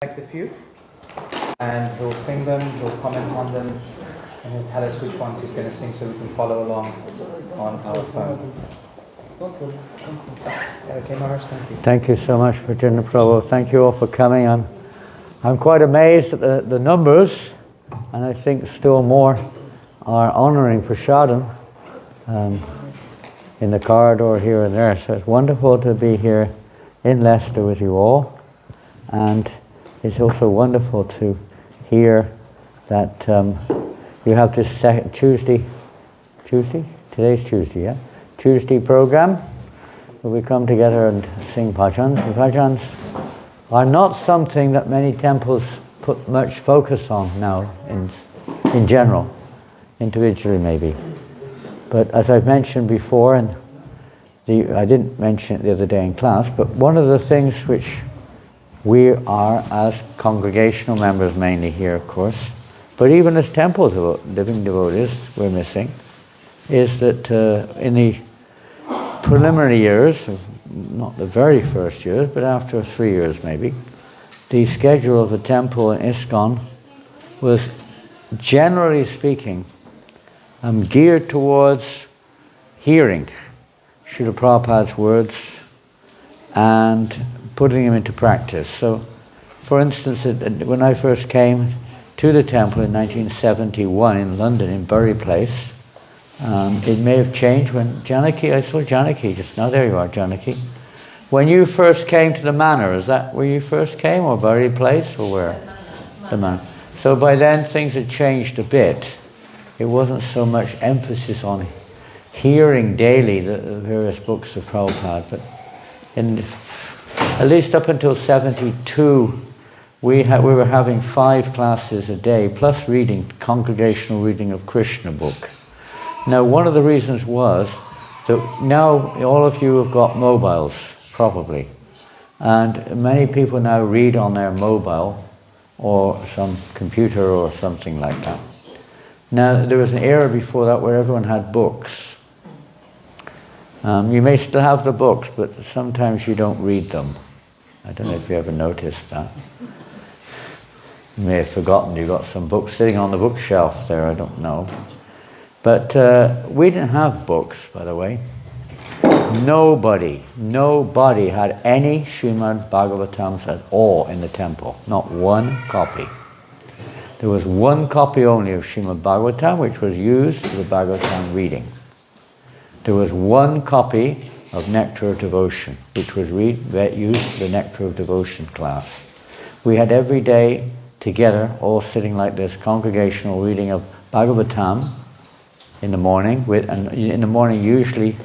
Select a few, and he'll sing them, he'll comment on them, and he'll tell us which ones he's going to sing so we can follow along on our phone. Okay, Maharaj, thank you. Thank you so much, Bhajan Prabhu. Thank you all for coming. I'm quite amazed at the numbers, and I think still more are honouring prasadam in the corridor here and there. So it's wonderful to be here in Leicester with you all, and it's also wonderful to hear that you have this Tuesday? Today's Tuesday, yeah? Tuesday program where we come together and sing bhajans. The bhajans are not something that many temples put much focus on now in general, individually maybe. But as I've mentioned before, and I didn't mention it the other day in class, but one of the things which we are, as congregational members mainly here, of course, but even as temple living devotees, we're missing, is that in the preliminary years, not the very first years, but after 3 years maybe, the schedule of the temple in ISKCON was, generally speaking, geared towards hearing Srila Prabhupada's words and putting them into practice. So, for instance, when I first came to the temple in 1971 in London, in Bury Place, it may have changed when Janaki, I saw Janaki just now, there you are, Janaki. When you first came to the manor, is that where you first came, or Bury Place, or where? The manor. So by then things had changed a bit. It wasn't so much emphasis on hearing daily the various books of Prabhupada, but at least up until 72, we were having 5 classes a day, plus reading, congregational reading of Krishna book. Now, one of the reasons was that now all of you have got mobiles, probably, and many people now read on their mobile or some computer or something like that. Now, there was an era before that where everyone had books. You may still have the books, but sometimes you don't read them. I don't know if you ever noticed that. You may have forgotten you've got some books sitting on the bookshelf there, I don't know. But we didn't have books, by the way. Nobody had any Srimad Bhagavatams at all in the temple. Not one copy. There was one copy only of Srimad Bhagavatam, which was used for the Bhagavatam reading. There was one copy of Nectar of Devotion, which was used for the Nectar of Devotion class. We had every day together, all sitting like this, congregational reading of Bhagavatam in the morning, in the morning usually,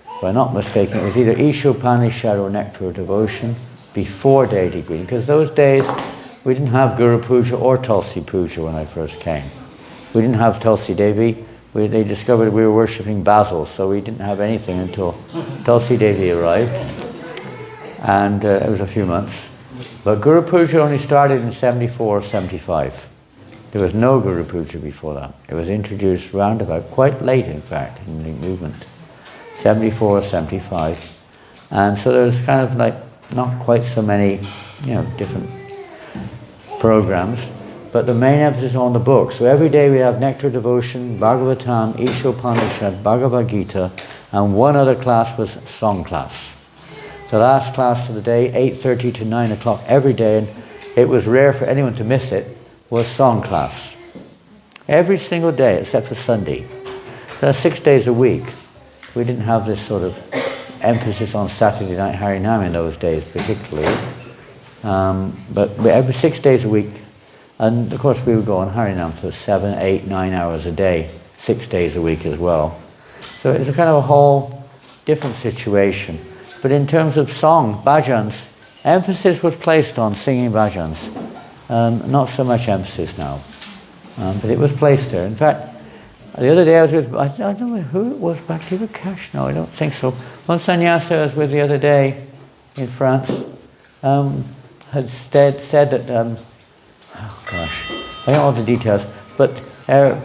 if I'm not mistaken, it was either Ishopanishad or Nectar of Devotion before daily greeting, because those days we didn't have Guru Puja or Tulsi Puja when I first came. We didn't have Tulsi Devi. They discovered we were worshipping Basil, so we didn't have anything until Tulsi Devi arrived, and it was a few months. But Guru Puja only started in 74 or 75. There was no Guru Puja before that. It was introduced roundabout, quite late in fact, in the movement, 74 or 75. And so there was kind of like not quite so many, different programs, but the main emphasis on the book. So every day we have Nectar Devotion, Bhagavatam, Ishopanishad, Bhagavad Gita, and one other class was song class. The last class of the day, 8:30 to 9 o'clock every day, and it was rare for anyone to miss it, was song class. Every single day except for Sunday. So 6 days a week. We didn't have this sort of emphasis on Saturday night hari-nām in those days particularly. But every 6 days a week, and of course we would go on hari-nām for 7, 8, 9 hours a day, 6 days a week as well. So it's a kind of a whole different situation. But in terms of song, bhajans, emphasis was placed on singing bhajans. Not so much emphasis now, but it was placed there. In fact, the other day I was with, I don't know who it was, Bhakti Vikash, no, I don't think so. One sannyasa I was with the other day in France had said that, oh gosh, I don't know all the details, but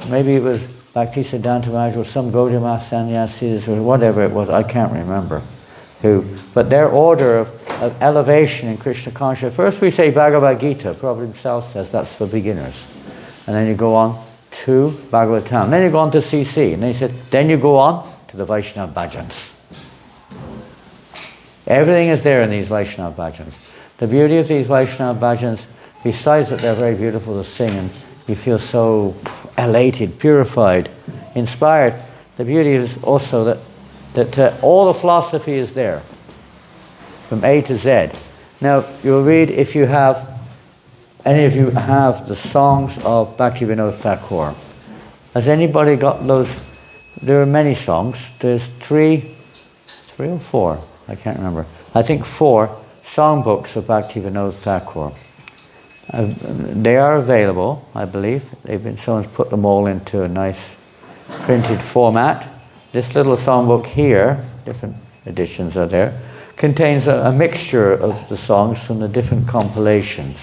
maybe it was Bhakti Siddhanta Maharaj or some Gaudiya Math sannyasis or whatever it was, I can't remember. But their order of elevation in Krishna consciousness. First we say Bhagavad Gita. Prabhu himself says that's for beginners. And then you go on to Bhagavatam. Then you go on to CC. And then he said, then you go on to the Vaisnava Bhajans. Everything is there in these Vaisnava Bhajans. The beauty of these Vaisnava Bhajans, besides that they're very beautiful to sing and you feel so elated, purified, inspired, the beauty is also that all the philosophy is there, from A to Z. Now, you'll read, if you have, any of you have the songs of Bhaktivinoda Thakura. Has anybody got those? There are many songs. There's three or four, I can't remember. I think 4 songbooks of Bhaktivinoda Thakura. They are available, I believe. Someone's put them all into a nice printed format. This little songbook here, different editions are there, contains a mixture of the songs from the different compilations.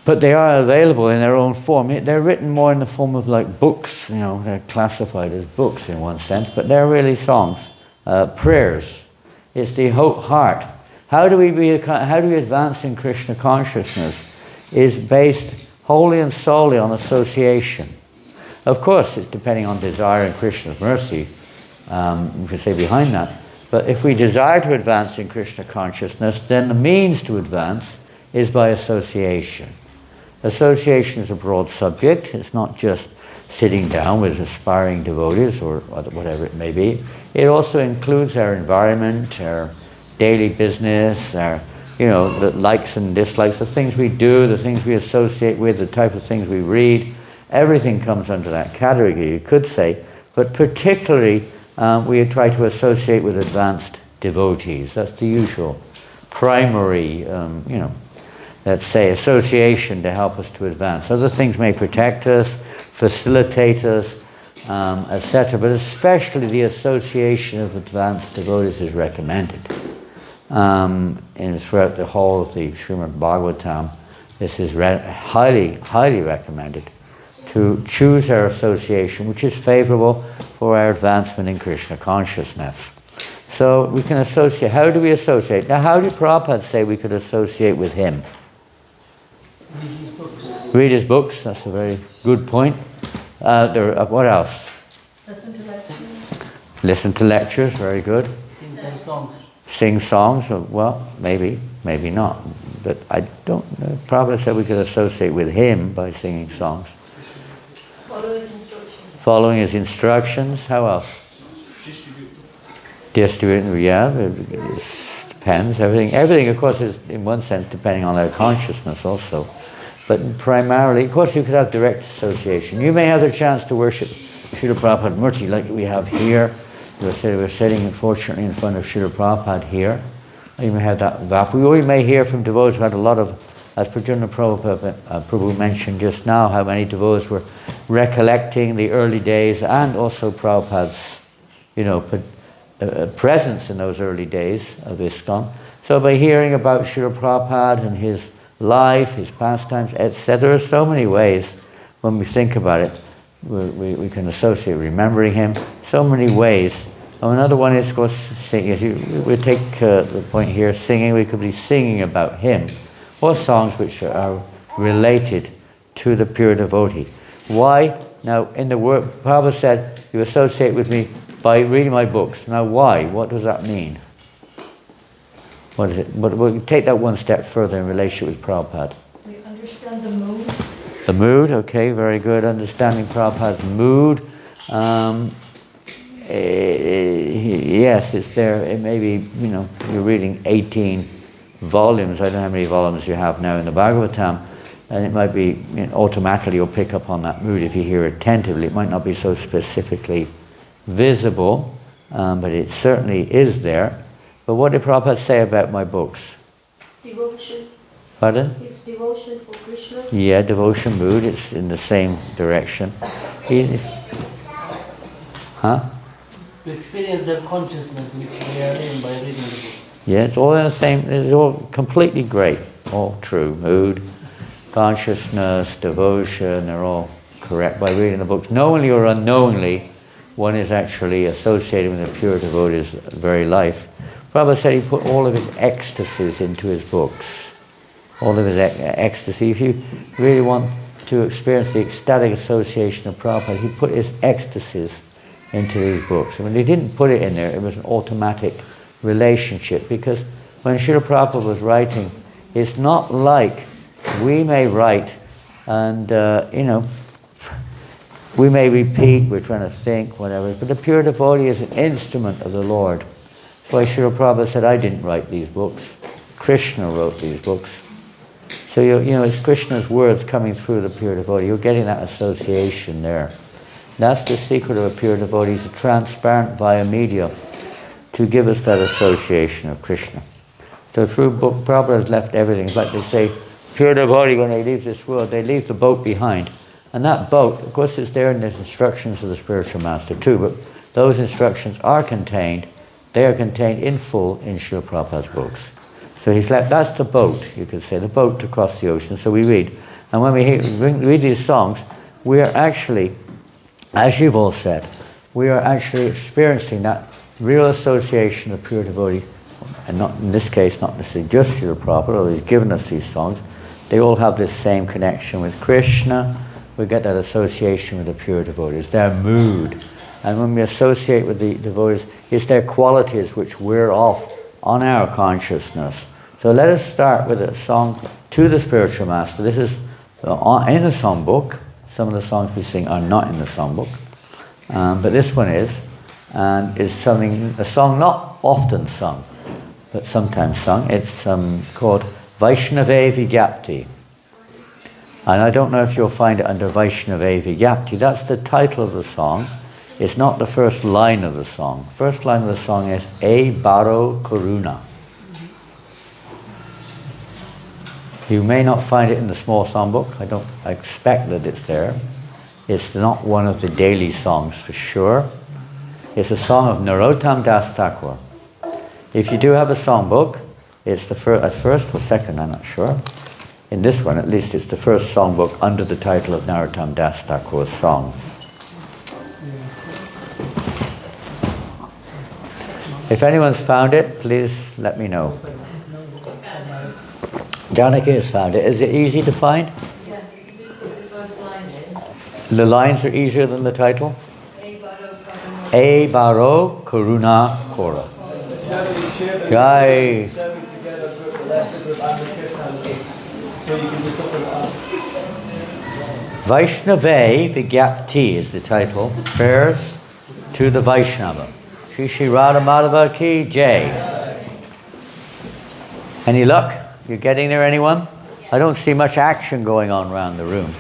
But they are available in their own form. They're written more in the form of like books, they're classified as books in one sense, but they're really songs, prayers. It's the heart. How do we advance in Krishna consciousness is based wholly and solely on association. Of course, it's depending on desire and Krishna's mercy, you could say behind that. But if we desire to advance in Krishna consciousness, then the means to advance is by association. Association is a broad subject. It's not just sitting down with aspiring devotees or whatever it may be. It also includes our environment, our daily business, our, the likes and dislikes, the things we do, the things we associate with, the type of things we read. Everything comes under that category, you could say. But particularly, we try to associate with advanced devotees. That's the usual primary, let's say, association to help us to advance. Other things may protect us, facilitate us, etc. But especially the association of advanced devotees is recommended. And throughout the whole of the Srimad Bhagavatam, this is highly, highly recommended to choose our association, which is favorable for our advancement in Krishna consciousness. So we can associate. How do we associate? Now, how did Prabhupada say we could associate with him? Read his books. Read his books, that's a very good point. What else? Listen to lectures. Listen to lectures, very good. Sing their songs. Sing songs, well, maybe not. But I don't know. Prabhupada said we could associate with him by singing songs. Follow his instructions. Following his instructions, how else? Distribute, yeah, it depends. Everything, of course, is in one sense depending on our consciousness also. But primarily, of course, you could have direct association. You may have the chance to worship Srila Prabhupada Murti like we have here. We're sitting, unfortunately, in front of Srila Prabhupada here. You may have that vap. We may hear from devotees who had a lot of, as Prajna Prabhu mentioned just now, how many devotees were recollecting the early days and also Prabhupada's, presence in those early days of ISKCON. So by hearing about Srila Prabhupada and his life, his pastimes, etc., there are so many ways when we think about it. We can associate remembering him, so many ways. Another one is, of course, singing. We take the point here, singing. We could be singing about him, or songs which are related to the pure devotee. Why? Now, in the work, Prabhupada said, you associate with me by reading my books. Now, why? What does that mean? What is it? But we'll take that one step further in relation with Prabhupada. We understand the mood. The mood, okay, very good. Understanding Prabhupada's mood. Yes, it's there. It may be, you're reading 18 volumes. I don't know how many volumes you have now in the Bhagavatam. And it might be, automatically you'll pick up on that mood if you hear attentively. It might not be so specifically visible, but it certainly is there. But what did Prabhupada say about my books? Devotion. Pardon? It's devotion for Krishna. Yeah, devotion mood, it's in the same direction. Huh? To experience their consciousness which they are in by reading the book. Yeah, it's all in the same, it's all completely great, all true. Mood, consciousness, devotion, they're all correct by reading the books. Knowingly or unknowingly, one is actually associated with the pure devotee's very life. Prabhu said he put all of his ecstasies into his books. All of his ecstasy. If you really want to experience the ecstatic association of Prabhupada, he put his ecstasies into these books. And when he didn't put it in there, it was an automatic relationship, because when Srila Prabhupada was writing, it's not like we may write and, we may repeat, we're trying to think, whatever, but the pure devotee is an instrument of the Lord. That's why Srila Prabhupada said, I didn't write these books. Krishna wrote these books. So, it's Krishna's words coming through the pure devotee. You're getting that association there. That's the secret of a pure devotee, is a transparent via media to give us that association of Krishna. So through book, Prabhupada has left everything. It's like they say, pure devotee, when they leave this world, they leave the boat behind. And that boat, of course, is there in the instructions of the spiritual master too, but those instructions are contained in full in Srila Prabhupada's books. So he's left, that's the boat, you could say, the boat to cross the ocean. So we read. And when we read these songs, we are actually, as you've all said, we are actually experiencing that real association of pure devotee, and not in this case, not necessarily just Srila Prabhupada, although he's given us these songs. They all have this same connection with Krishna. We get that association with the pure devotees, their mood. And when we associate with the devotees, it's their qualities which wear off on our consciousness. So let us start with a song to the spiritual master. This is in the songbook. Some of the songs we sing are not in the songbook, but this one is, and is a song not often sung, but sometimes sung. It's called Vaisnava Goswami. And I don't know if you'll find it under Vaisnava Goswami. That's the title of the song. It's not the first line of the song. The first line of the song is ei-bāro Karuna. You may not find it in the small songbook. I expect that it's there. It's not one of the daily songs for sure. It's a song of Narottama Das Thakura. If you do have a songbook, it's the first or second, I'm not sure. In this one, at least, it's the first songbook under the title of Narottama Das Thakura's songs. If anyone's found it, please let me know. Janaki has found it. Is it easy to find? Yes, you can just put the first line in. The lines are easier than the title? Ei-bāro, ei-bāro, karuna, kora. Jai. Serving together group, the Leicester group and the Kirtan group. So you can just open it up. Vaisnava Goswami is the title. Prayers to the Vaisnava. Shri Shri Radha Madhava Ki Jai. Any luck? You're getting there, anyone? I don't see much action going on around the room.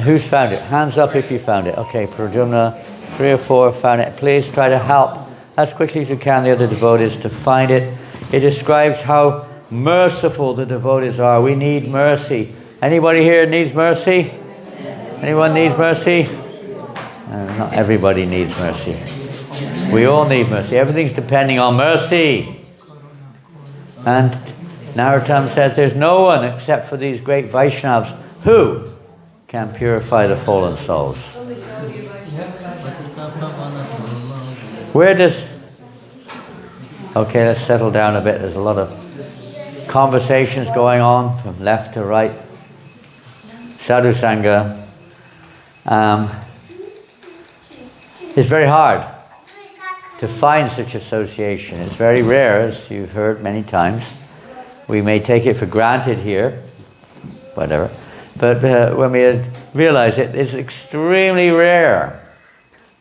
Who's found it? Hands up if you found it. Okay, Prajumna, 3 or 4 found it. Please try to help as quickly as you can the other devotees to find it. It describes how merciful the devotees are. We need mercy. Anybody here needs mercy? Anyone needs mercy? Not everybody needs mercy. We all need mercy. Everything's depending on mercy. And Narottama says there's no one except for these great Vaishnavas who can purify the fallen souls. Where does... Okay, let's settle down a bit. There's a lot of conversations going on from left to right. Sadhu Sangha. It's very hard to find such association. It's very rare, as you've heard many times. We may take it for granted here, whatever. But when we realize it, it's extremely rare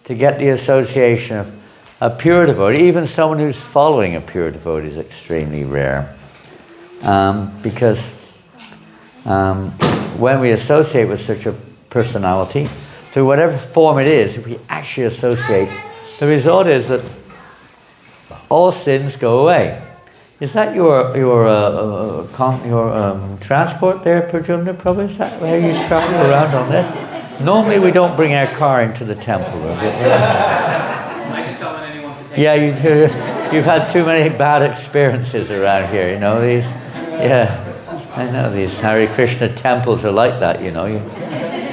to get the association of a pure devotee. Even someone who's following a pure devotee is extremely rare. Because when we associate with such a personality, through whatever form it is, if we actually associate, the result is that all sins go away. Is that your transport there, Prajumna Prabhu? Is that how you travel around on this? Normally we don't bring our car into the temple. Yeah, you've had too many bad experiences around here, you know. I know these Hare Krishna temples are like that, you know.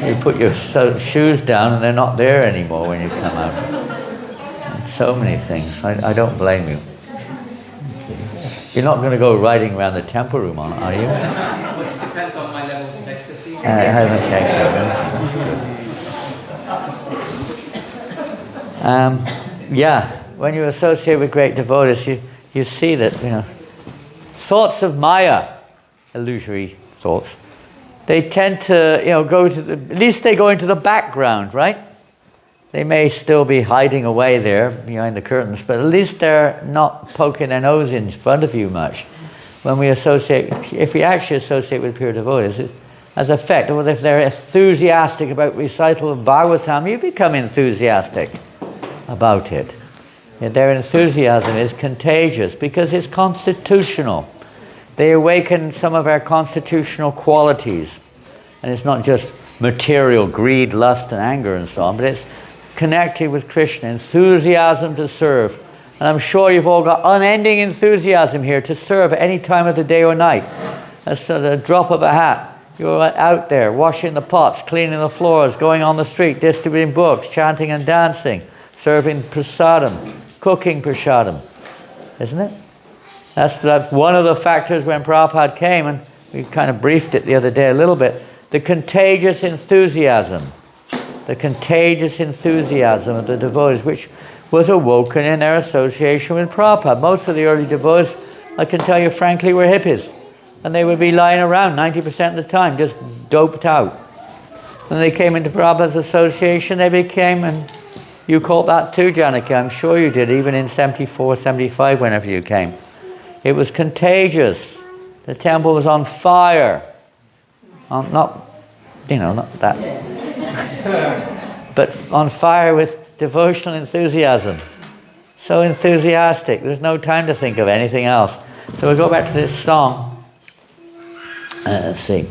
You put your shoes down and they're not there anymore when you come out. And so many things. I don't blame you. You're not going to go riding around the temple room, are you? It depends on my levels of ecstasy. I haven't checked that. Yeah, when you associate with great devotees, you see that, thoughts of Maya, illusory thoughts, they tend to, go to at least they go into the background, right? They may still be hiding away there behind the curtains, but at least they're not poking their nose in front of you much. When we associate, if we actually associate with pure devotees, it has effect. Well, if they're enthusiastic about recital of Bhagavatam, you become enthusiastic about it. And their enthusiasm is contagious because it's constitutional. They awaken some of our constitutional qualities. And it's not just material greed, lust and anger and so on, but it's connected with Krishna, enthusiasm to serve. And I'm sure you've all got unending enthusiasm here to serve at any time of the day or night. That's a drop of a hat. You're out there washing the pots, cleaning the floors, going on the street, distributing books, chanting and dancing, serving prasadam, cooking prasadam. Isn't it? That's one of the factors when Prabhupada came, and we kind of briefed it the other day a little bit, the contagious enthusiasm. The contagious enthusiasm of the devotees, which was awoken in their association with Prabhupada. Most of the early devotees, I can tell you frankly, were hippies. And they would be lying around 90% of the time, just doped out. When they came into Prabhupada's association, they became, and you caught that too, Janaki, I'm sure you did, even in 74, 75, whenever you came. It was contagious. The temple was on fire. Not that. But on fire with devotional enthusiasm. So enthusiastic. There's no time to think of anything else. So we'll go back to this song. Let's see.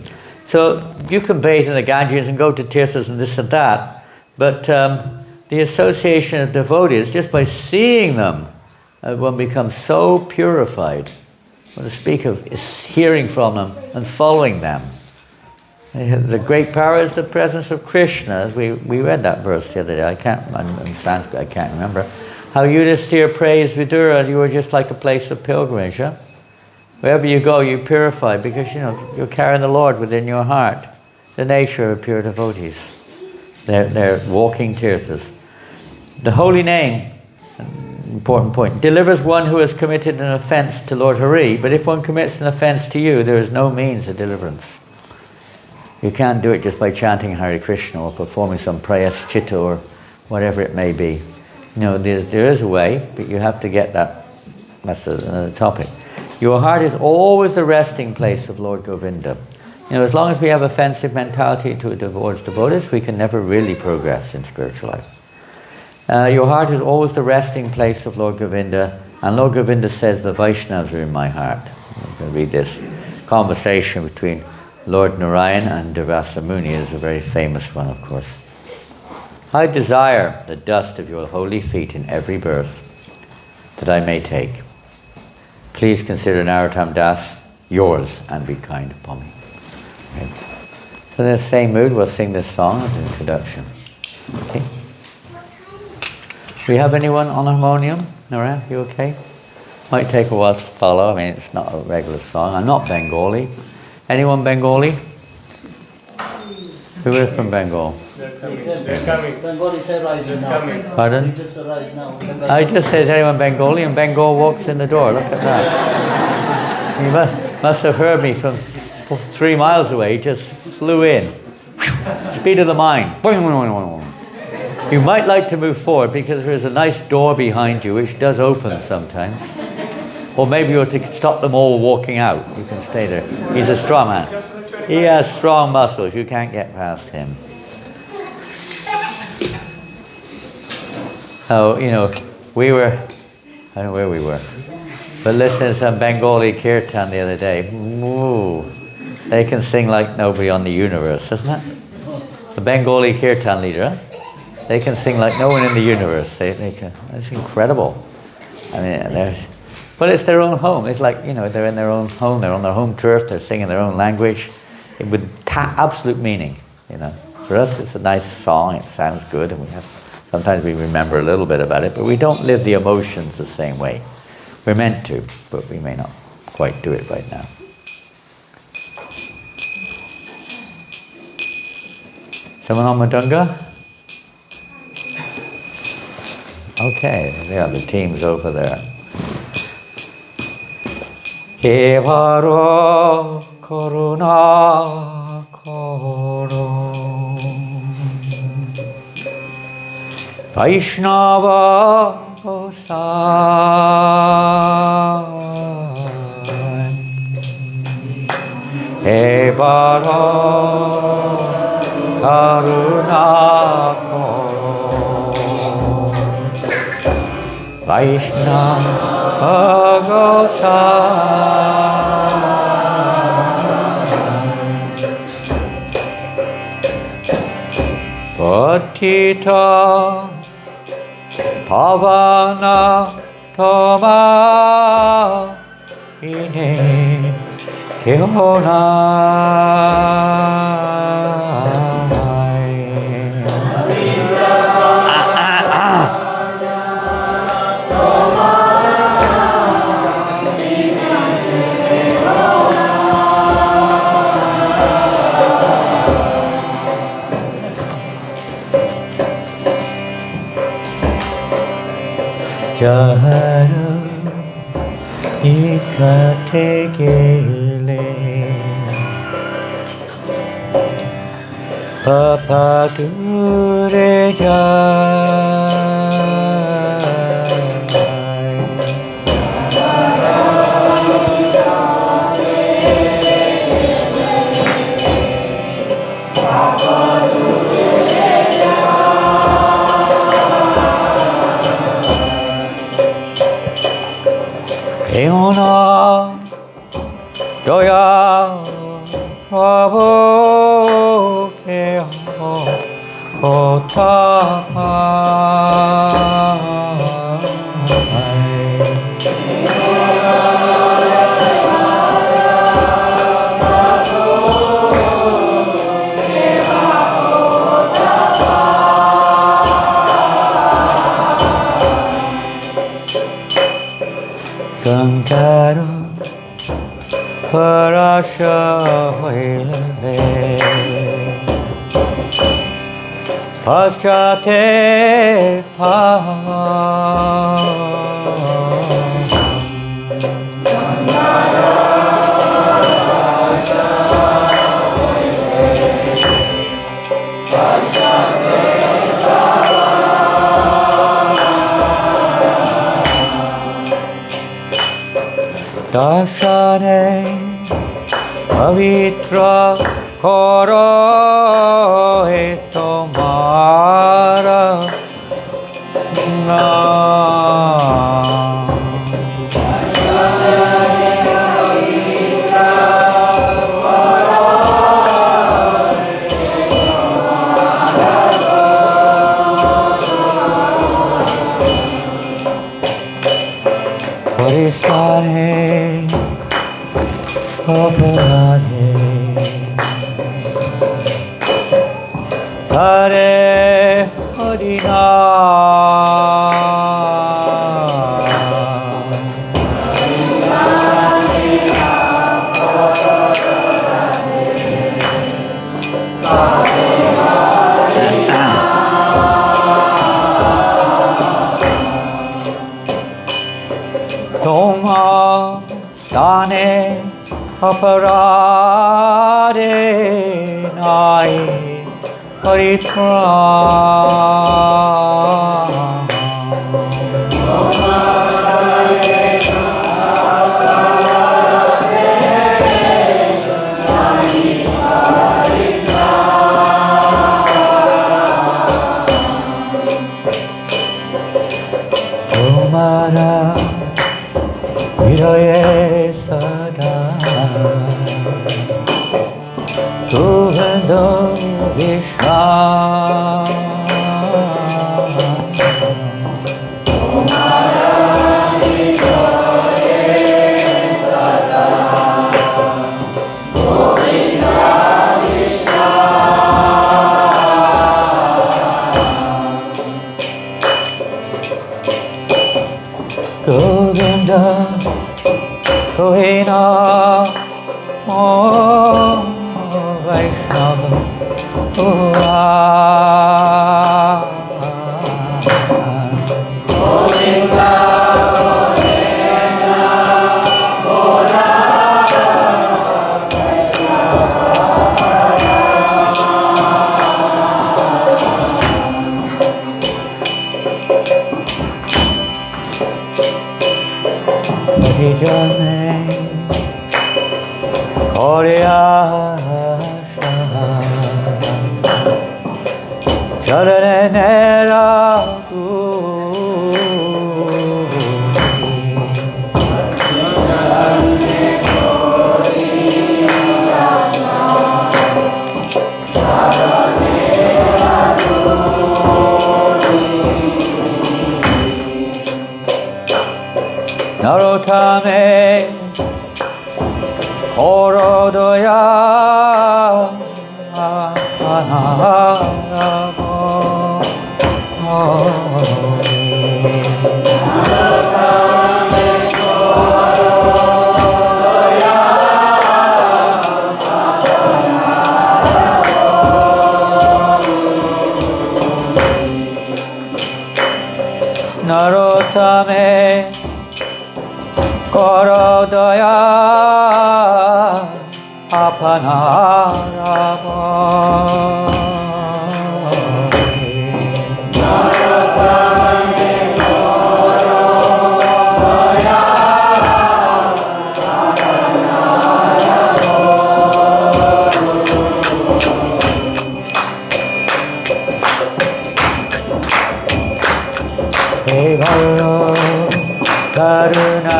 So you can bathe in the Ganges and go to tirthas and this and that, but the association of devotees, just by seeing them, one becomes so purified. When to speak of is hearing from them and following them. The great power is the presence of Krishna, as we read that verse the other day. In Sanskrit, I can't remember. How Yudhisthira praised Vidura, you are just like a place of pilgrimage. Huh? Wherever you go, you purify because you're carrying the Lord within your heart. The nature of pure devotees. They're walking tirthas. The holy name, important point, delivers one who has committed an offense to Lord Hari, but if one commits an offense to you, there is no means of deliverance. You can't do it just by chanting Hare Krishna or performing some prayaschita or whatever it may be. There is a way, but you have to get that. That's another topic. Your heart is always the resting place of Lord Govinda. As long as we have offensive mentality towards devotees, we can never really progress in spiritual life. Your heart is always the resting place of Lord Govinda, and Lord Govinda says, the Vaishnavas are in my heart. I'm going to read this conversation between Lord Narayan and Durvasa Muni is a very famous one, of course. I desire the dust of your holy feet in every birth that I may take. Please consider Narottama Das yours and be kind upon me. Okay. So in the same mood, we'll sing this song as an introduction. Okay. Do we have anyone on harmonium? Narayan, you okay? Might take a while to follow. It's not a regular song. I'm not Bengali. Anyone Bengali? Who is from Bengal? They're coming. Bengali said rising now. Coming. Pardon? We just arrived now. I just said, anyone Bengali? And Bengal walks in the door. Look at that. You must have heard me from 3 miles away. He just flew in. Speed of the mind. You might like to move forward because there's a nice door behind you which does open sometimes. Or maybe you ought to stop them all walking out. You can stay there. He's a strong man. He has strong muscles. You can't get past him. So, we were, I don't know where we were, but listening to some Bengali kirtan the other day. Ooh, they can sing like nobody on the universe, isn't it? The Bengali kirtan leader, they can sing like no one in the universe. They can. It's incredible. But it's their own home. It's like, they're in their own home. They're on their home turf. They're singing their own language with absolute meaning, So For us, it's a nice song. It sounds good, and sometimes we remember a little bit about it, but we don't live the emotions the same way. We're meant to, but we may not quite do it right now. Someone on Madunga? Okay, there are the teams over there. ei-bāro karuna koro Vaisnava Goswami ei-bāro karuna Vaisnava Goswami patita-pāvana tomā bine keho jāhāra nikat gele pāpa dūre emona doyāla prabhu keho kothā Gangaro parasha gele Dasa pavitra koro-ei tomā hari-sthāne tomā sthāne aparade nai hari-sthāne tomā sada govinda-viśrām prati-janme Narottama Narottama Baro, Karuna,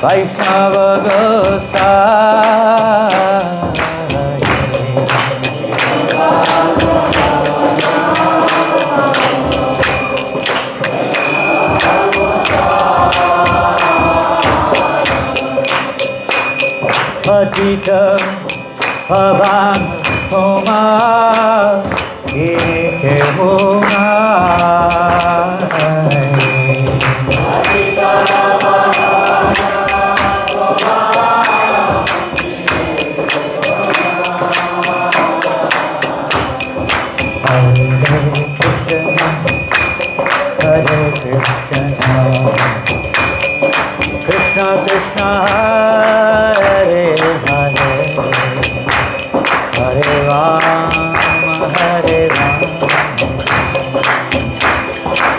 Vaisnava Goswami, patita-pāvana, tomā, emona. Krishna Krishna Hare Hare Hare Rama Hare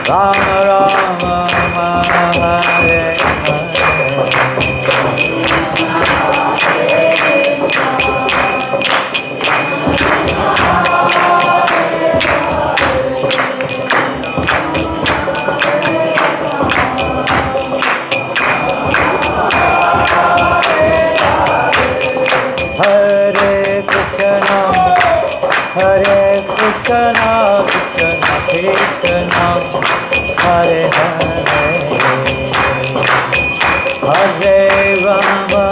Rama Rama Rama Hare Hare Krishna, Krishna Krishna, Hare Hare, Hare Rama,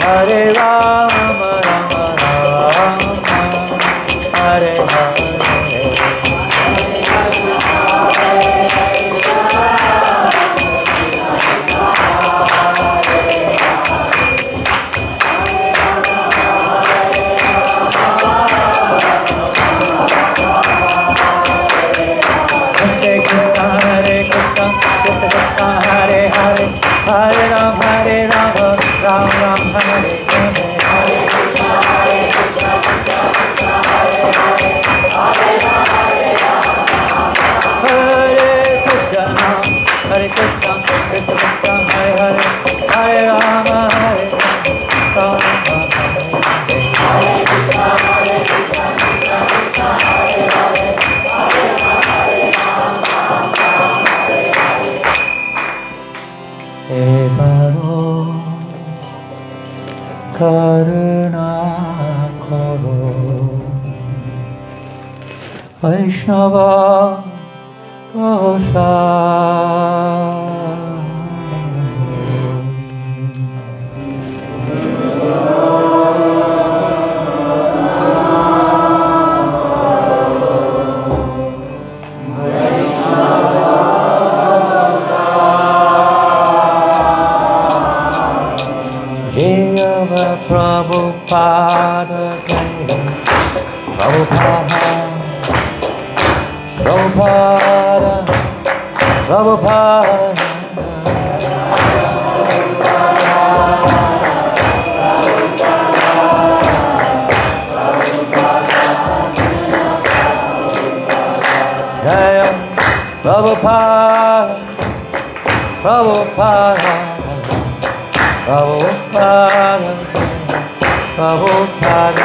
Hare Rama, Rama Rama, Hare Hare. Hare Hare, Hare Ram, Ram Ram, Hare Hare. Hare Krishna, Hare Krishna, Krishna Krishna, Hare Hare, Hare Rama, Hare Rama, Rama ei-bāro, Karuna koro, Vaisnava Goswami, Prabhupada, Prabhupada, Prabhupada, Prabhupada. Jaya Prabhupada, Prabhupada, Prabhupada, Prabhupada.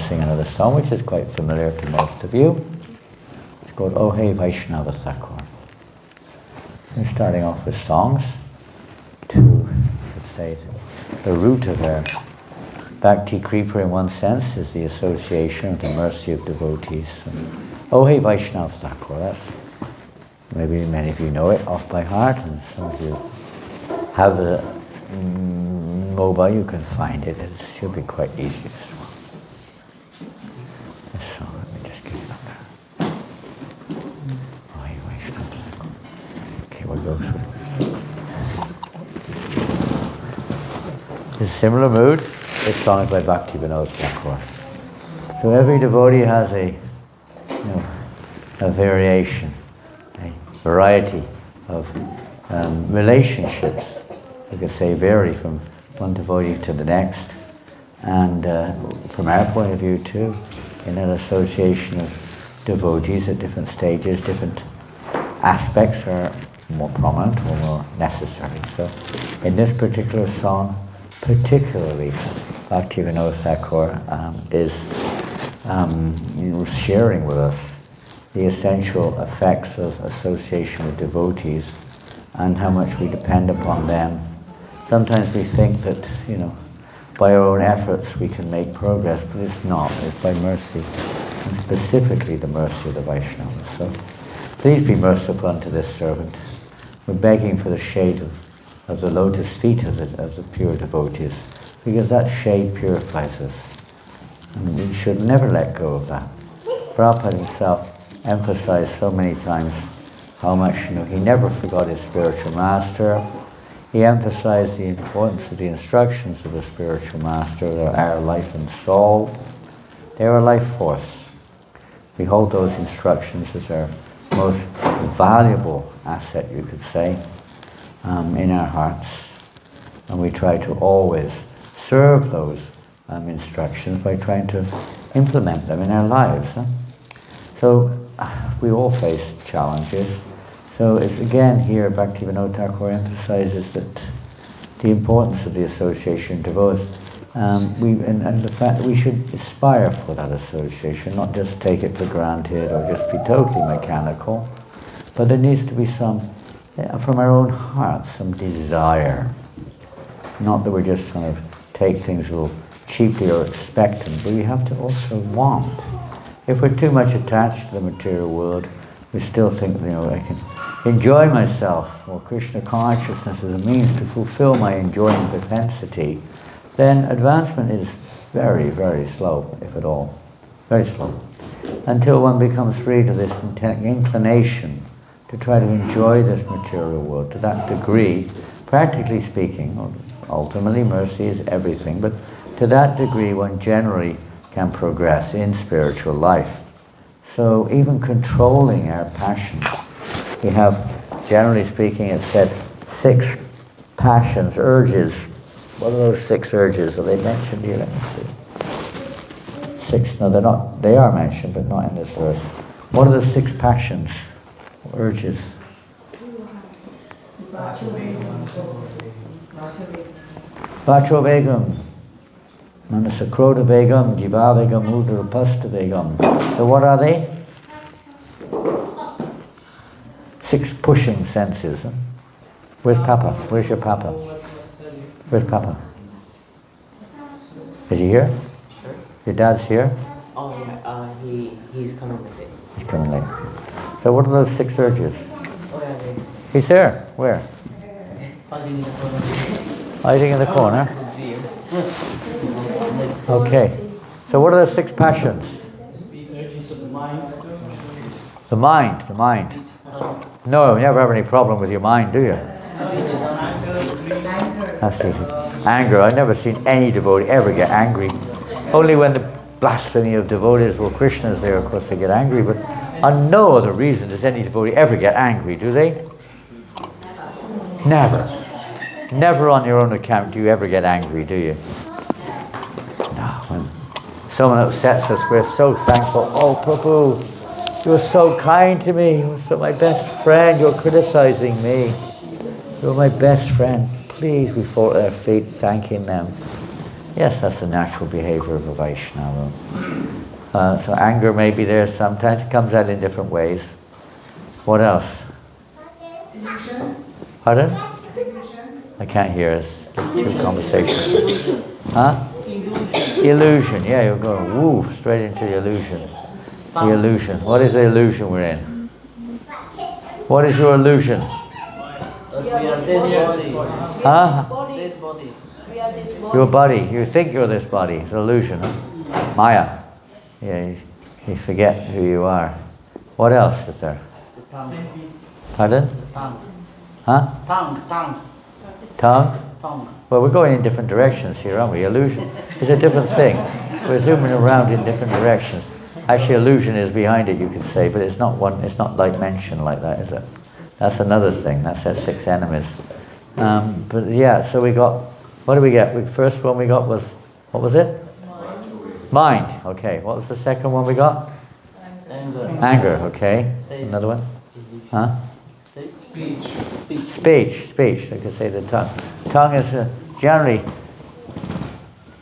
Sing another song which is quite familiar to most of you. It's called Ei Vaisnava Thakura. We're starting off with songs to, let's say, the root of our bhakti creeper in one sense is the association of the mercy of devotees. Ei Vaisnava Thakura, that's, maybe many of you know it off by heart, and some of you have the mobile, you can find it. It should be quite easy to swallow. In a similar mood, this song is by Bhaktivinoda Thakura. So every devotee has a variation, a variety of relationships. You could say vary from one devotee to the next, and from our point of view too, in an association of devotees at different stages, different aspects are more prominent or more necessary. So in this particular song, particularly Bhaktivinoda Thakura is sharing with us the essential effects of association with devotees and how much we depend upon them. Sometimes we think that, by our own efforts we can make progress, but it's not. It's by mercy, and specifically the mercy of the Vaishnavas. So please be merciful unto this servant. We're begging for the shade of the lotus feet of the pure devotees, because that shade purifies us. And we should never let go of that. Prabhupada himself emphasized so many times how much, he never forgot his spiritual master. He emphasized the importance of the instructions of the spiritual master. They are our life and soul. They are a life force. We hold those instructions as our most valuable asset, you could say, in our hearts. And we try to always serve those instructions by trying to implement them in our lives. So we all face challenges. So it's again here Bhaktivinoda Thakura emphasizes that the importance of the association of devotees, and the fact that we should aspire for that association, not just take it for granted or just be totally mechanical, but there needs to be some, from our own hearts, some desire. Not that we're just kind of take things a little cheaply or expect them, but we have to also want. If we're too much attached to the material world, we still think, I can enjoy myself, or Krishna consciousness as a means to fulfill my enjoying propensity, then advancement is very, very slow, if at all. Very slow. Until one becomes free to this inclination to try to enjoy this material world to that degree, practically speaking, or ultimately mercy is everything, but to that degree one generally can progress in spiritual life. So even controlling our passions, we have, generally speaking, it's said 6 passions, urges. What are those 6 urges? Are they mentioned here? Let me see. 6, no, they're not. They are mentioned, but not in this verse. What are the 6 passions, urges? Vacho vegam, manasakroda vegam, jiva vegam, udara pasta vegam. So what are they? 6 pushing senses. Huh? Where's Papa? Where's your Papa? Where's Papa? Is he here? Sure. Your dad's here? Oh yeah, he's coming with it. He's coming later. So what are those 6 urges? Oh yeah, He's there. Where? Hiding in the corner. Okay. So what are the 6 passions? The mind. No, you never have any problem with your mind, do you? That's easy. Anger. I've never seen any devotee ever get angry. Only when the blasphemy of devotees or Krishna is there, of course, they get angry. But on no other reason does any devotee ever get angry, do they? Never. Never on your own account do you ever get angry, do you? No. When someone upsets us, we're so thankful. Oh, Prabhu, you're so kind to me. You're so my best friend. You're criticizing me. You're my best friend. Please, we fall at their feet thanking them. Yes, that's the natural behavior of a Vaishnava. So anger may be there sometimes. It comes out in different ways. What else? Pardon? I can't hear us. Good conversation. Huh? Illusion. Yeah, you're going woo straight into the illusion. The illusion. What is the illusion we're in? What is your illusion? We are this body. Huh? This body. We are this body. Your body. You think you're this body. It's an illusion. Huh? Maya. Yeah, you forget who you are. What else is there? The tongue. Pardon? The tongue. Huh? Tongue. Tongue? Tongue. Well, we're going in different directions here, aren't we? Illusion is a different thing. We're zooming around in different directions. Actually, illusion is behind it, you could say, but it's not one. It's not like mentioned like that, is it? That's another thing. That's our 6 enemies. But yeah, so we got. What did we get? The first one we got was, what was it? Mind. Okay. What was the second one we got? Anger. Anger. Okay. Another one? Huh? Speech. They could say the tongue. Tongue is generally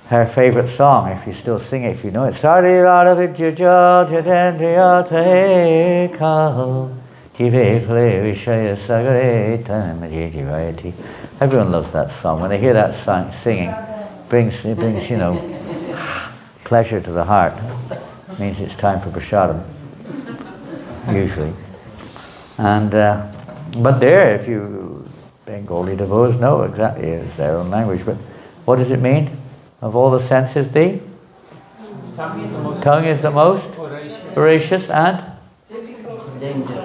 her favorite song, if you still sing it, if you know it. Everyone loves that song. When they hear that song singing, it brings pleasure to the heart. It means it's time for prasadam, usually. And but there, if you Bengali devotees know exactly, it's their own language. But what does it mean? Of all the senses, the tongue is the most voracious and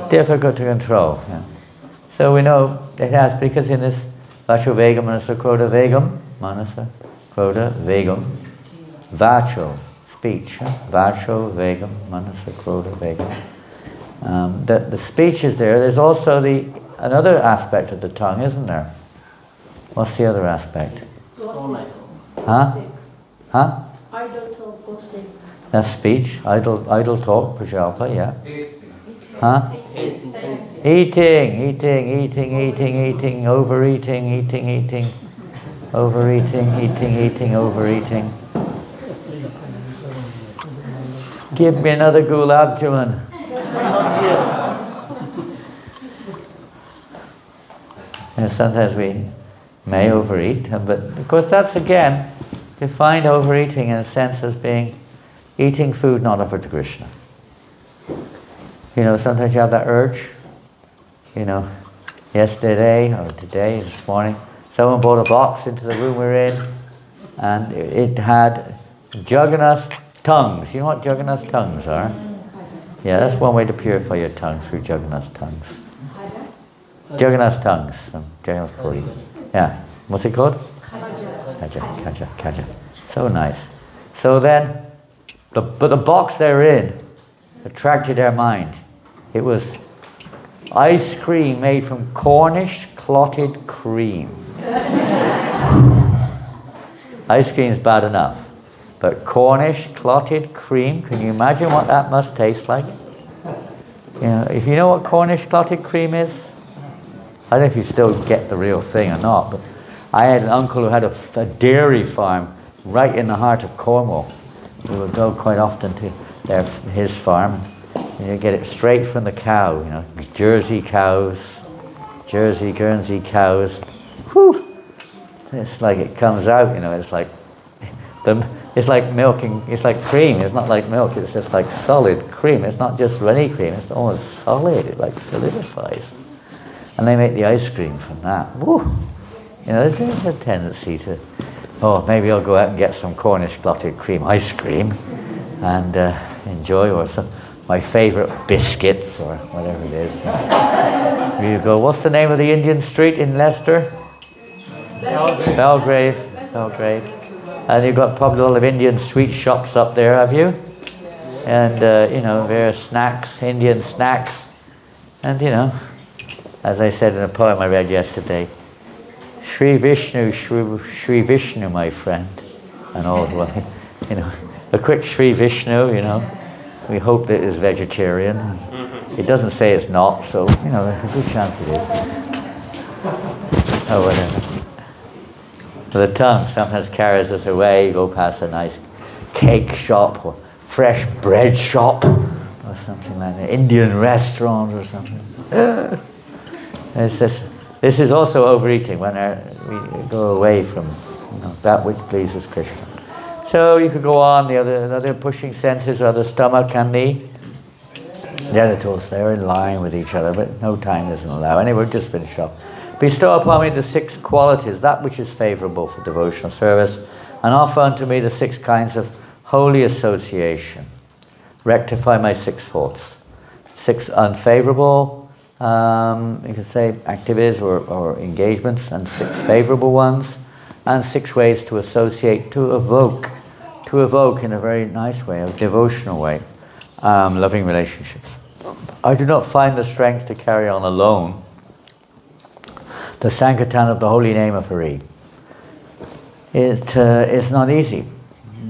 difficult to control. Yeah. So we know it has, because in this Vacho Vegam Manasa Krodha Vegam, Manasa Krodha Vegam, Vacho, speech, Vacho Vegam Manasa Krodha Vegam. The speech is there. There's also another aspect of the tongue, isn't there? What's the other aspect? Huh? Idle talk, gossip. That's speech. Idle talk, prajalpa, yeah. Huh? Eating, overeating, overeating. Give me another gulab jamun. And sometimes we may overeat, but of course that's again defined overeating in a sense as being eating food not offered to Krishna. Sometimes you have that urge. Yesterday or today, this morning, someone brought a box into the room we're in, and it had Jagannath tongues. You know what Jagannath tongues are? Yeah, that's one way to purify your tongue, through Jagannath tongues. Jagannath tongues from Jagannath Puri. Yeah. What's it called? Kaja. So nice. So then, but the box they're in attracted their mind. It was ice cream made from Cornish clotted cream. Ice cream's bad enough, but Cornish clotted cream, can you imagine what that must taste like? If you know what Cornish clotted cream is, I don't know if you still get the real thing or not, but I had an uncle who had a dairy farm right in the heart of Cornwall. We would go quite often to his farm, and you get it straight from the cow, Jersey cows, Jersey, Guernsey cows. Whew! It's like it comes out, it's like milking, it's like cream, it's not like milk, it's just like solid cream. It's not just runny cream, it's almost solid, it like solidifies. and they make the ice cream from that. Woo! You know, there's a tendency to, oh, maybe I'll go out and get some Cornish clotted cream ice cream and enjoy, or some my favourite biscuits or whatever it is. You go, what's the name of the Indian street in Leicester? Belgrave. And you've got probably a lot of Indian sweet shops up there, have you? And, you know, various snacks, Indian snacks. And, you know, as I said in a poem I read yesterday, Sri Vishnu, my friend. And all the way, you know, a quick Sri Vishnu, you know. We hope that it's vegetarian. It doesn't say it's not, so, you know, there's a good chance it is. Oh, whatever. The tongue sometimes carries us away. You go past a nice cake shop or fresh bread shop or something like that, Indian restaurant or something. This is also overeating when we go away from, you know, that which pleases Krishna. So you could go on, the other pushing senses are the stomach and the genitals. They're in line with each other, but no time doesn't allow. Anyway, we've just finished off. Bestow upon me the 6 qualities, that which is favourable for devotional service, and offer unto me the 6 kinds of holy association. Rectify my 6 faults. 6 unfavourable, you could say, activities or engagements, and 6 favourable ones, and 6 ways to associate, to evoke in a very nice way, a devotional way, loving relationships. I do not find the strength to carry on alone the Sankirtan of the holy name of Hari. It's not easy,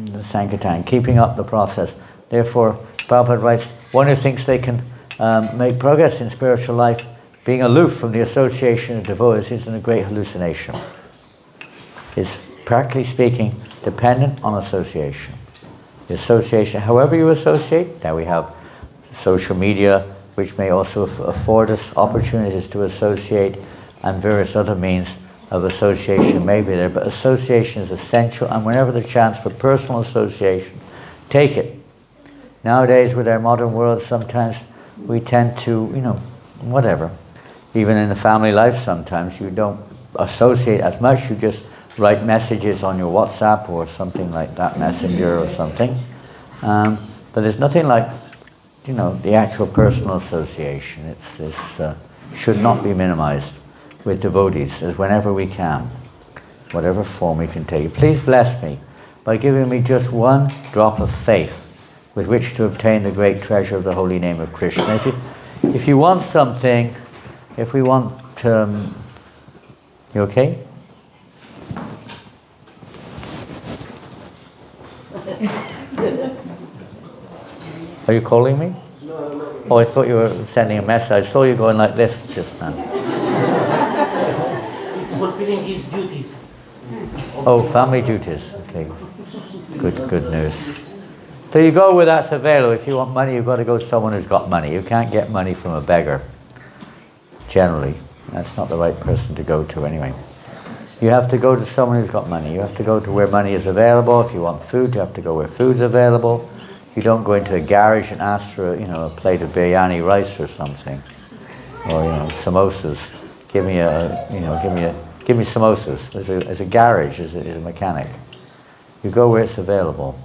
the Sankirtan, keeping up the process. Therefore, Prabhupada writes, one who thinks they can make progress in spiritual life, being aloof from the association of devotees, is in a great hallucination. It's, practically speaking, dependent on association. The association, however you associate, now we have social media, which may also afford us opportunities to associate, and various other means of association may be there, but association is essential, and whenever the chance for personal association, take it. Nowadays, with our modern world, sometimes we tend to, you know, whatever. Even in the family life, sometimes you don't associate as much, you just write messages on your WhatsApp or something like that, Messenger or something. But there's nothing like, you know, the actual personal association. It should not be minimized with devotees, as whenever we can, whatever form we can take. Please bless me by giving me just one drop of faith with which to obtain the great treasure of the holy name of Krishna. If you want something, if we want, you okay? Are you calling me? No. Oh, I thought you were sending a message. I saw you going like this just now. He's fulfilling his duties. Oh, family duties. Okay. Good news. So you go where that's available. If you want money, you've got to go to someone who's got money. You can't get money from a beggar. Generally. That's not the right person to go to anyway. You have to go to someone who's got money. You have to go to where money is available. If you want food, you have to go where food's available. You don't go into a garage and ask for, you know, a plate of biryani rice or something, or, you know, samosas. Give me samosas. As a garage, as a mechanic. You go where it's available.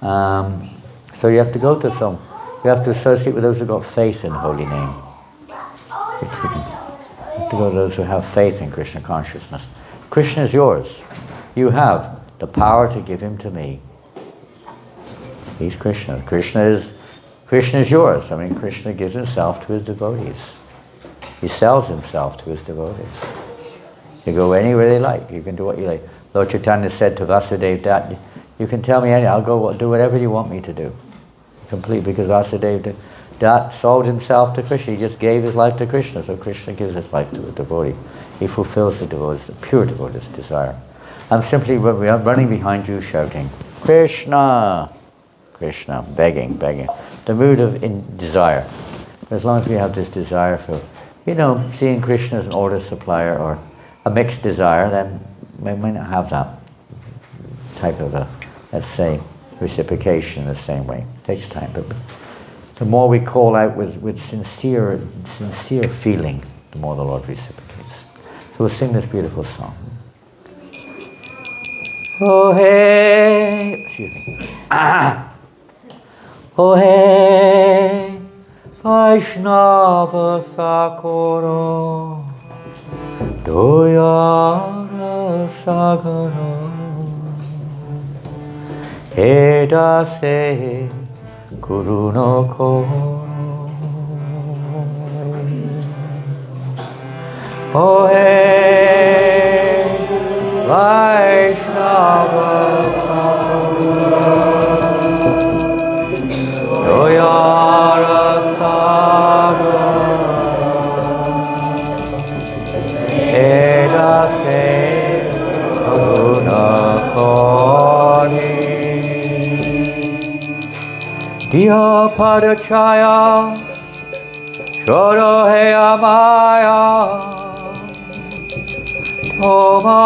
So you have to go to some. You have to associate with those who've got faith in the holy name. You have to go to those who have faith in Krishna consciousness. Krishna is yours. You have the power to give him to me. He's Krishna. Krishna is yours. I mean, Krishna gives himself to his devotees. He sells himself to his devotees. You go anywhere they like. You can do what you like. Lord Chaitanya said to Vasudeva that you can tell me anything. I'll go do whatever you want me to do. Complete, because Vasudeva that sold himself to Krishna. He just gave his life to Krishna. So Krishna gives his life to the devotee. He fulfills the pure devotee's desire. I'm simply running behind you shouting, Krishna! Krishna, begging. The mood of desire. As long as we have this desire for, you know, seeing Krishna as an order supplier or a mixed desire, then we may not have that type of let's say, reciprocation in the same way. It takes time. But the more we call out with sincere feeling, the more the Lord reciprocates. So we'll sing this beautiful song. Oh hey, excuse me. Oh hey, Vaisnava Thakura, doyāla sagara, Dasa Karuna koro. Oh hey, Vaisnava Goswami, doyāla Dasa Karuna koro. Diya padachaya, koro-ei amaya, tomā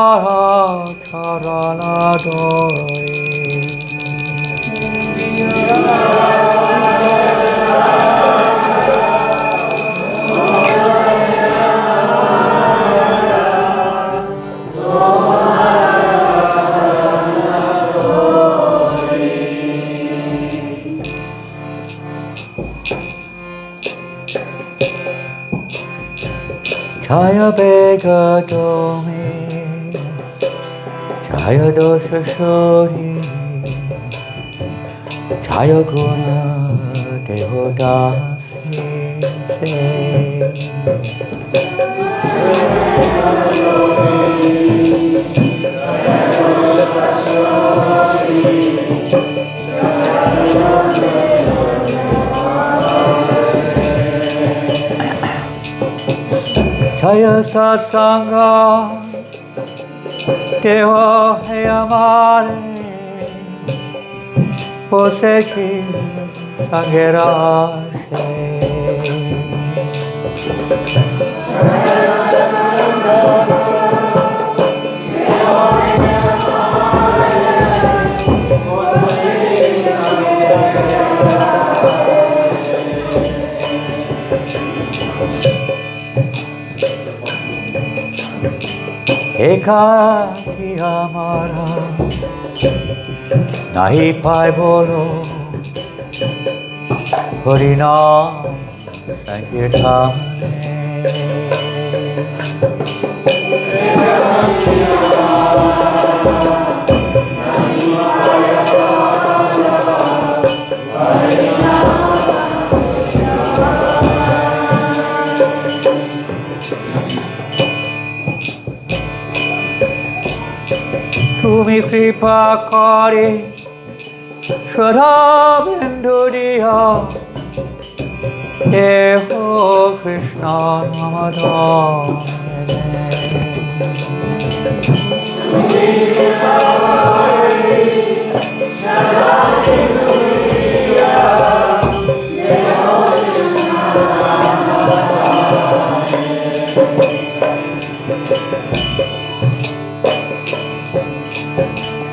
charana dūre. Jaya Bega Domi, Jaya Dosa Shori, Jaya Guna Deho Dasi. Jaya satsanga, keho amare, posechi sangerashe. Ekaki hamara, nahi pai bolo, hari-nām sankirtāne. Tumi kripa kari, shraddha bindu diya, keho Krishna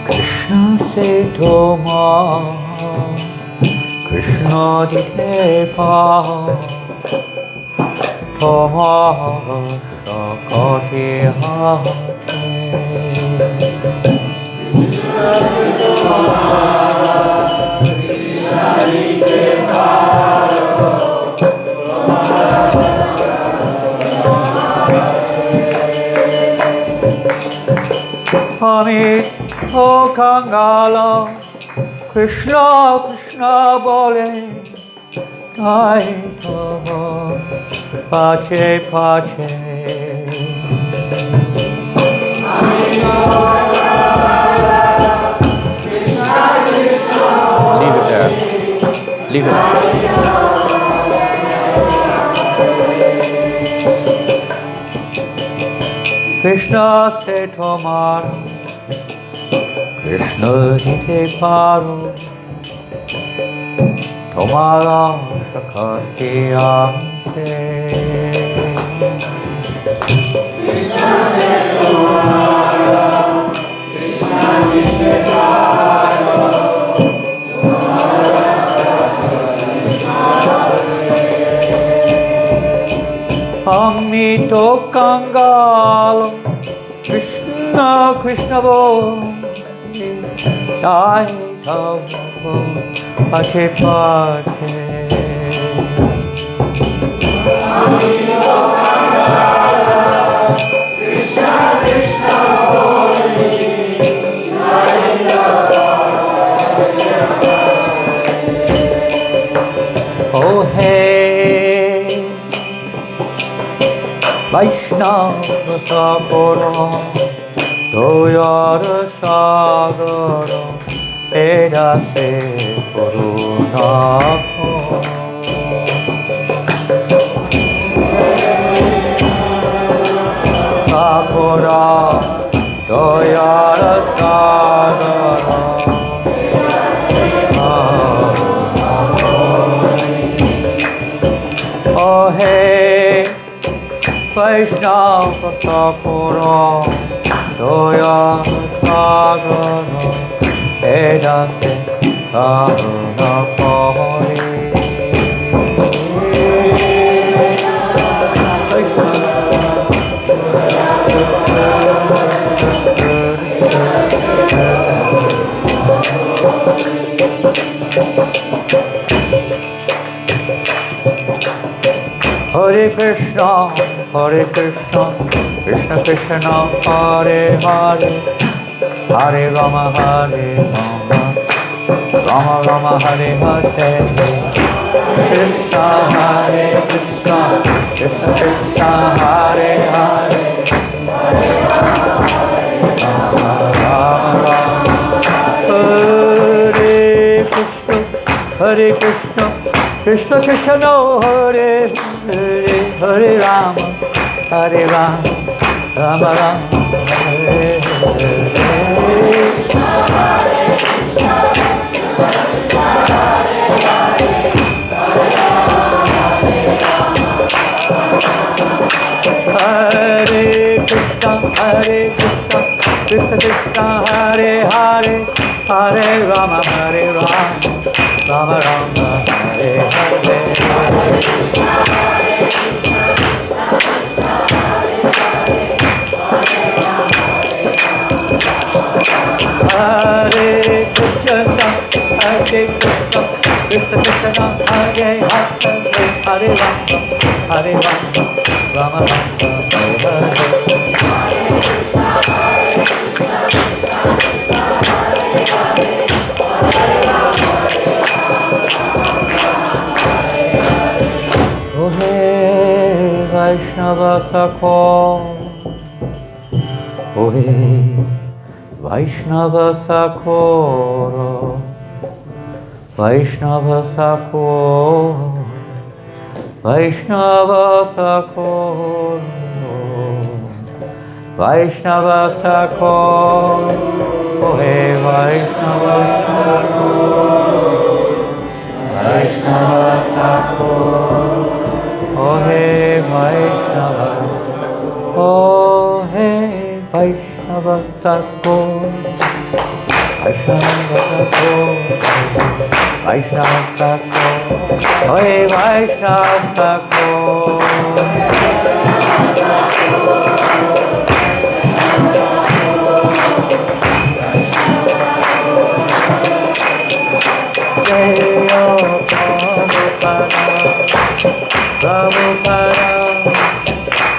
Krishna se tomā, Krishna di kebā, tomā kothā. Amit o kangala, Krishna Krishna bole, dai tava pache pache. Leave it there. Leave it there. Krishna se tomā, Krishna hi Baro, tomā patita-pāvana. Krishna se tomā, Krishna hi Baro, tomā patita-pāvana. Nito Kangalo Krishna Krishna Bo Dai Tavo Pache Pache Krishna Krishna Oh hey Vaisnava Thakura doyāla sagara edase karuna Thakura doyāla sagara Oh hey Vaisnava Thakura doyāla sagara edase karuna kohori Hare Krishna, Krishna Krishna, Hare Hare, Hare Rama, Rama Rama, Hare Hare, Krishna Hare Krishna, Krishna Krishna, Hare Hare, Rama Rama, Hare Krishna, Krishna Krishna, Hare Hare, Hare Rama, Rama Rama, Hare Hare Krishna, Krishna Krishna, Hare Hare, Hare Rama, Rama Rama, Hare Hare. Hare Krishna, Krishna Krishna, Hare Hare, Hare Rama, Rama Rama, Hare Oh hey Vaisnava Thakura, oh hey Vaisnava Thakura, Vaisnava Thakura, Vaisnava Thakura, Vaisnava Thakura, oh hey Vaisnava Thakura, Vaisnava Thakura, oh hey Vaisnava, oh hey Vaisnava Thakura, Vaisnava Thakura, Vaisnava Thakura, oh hey Vaisnava Thakura.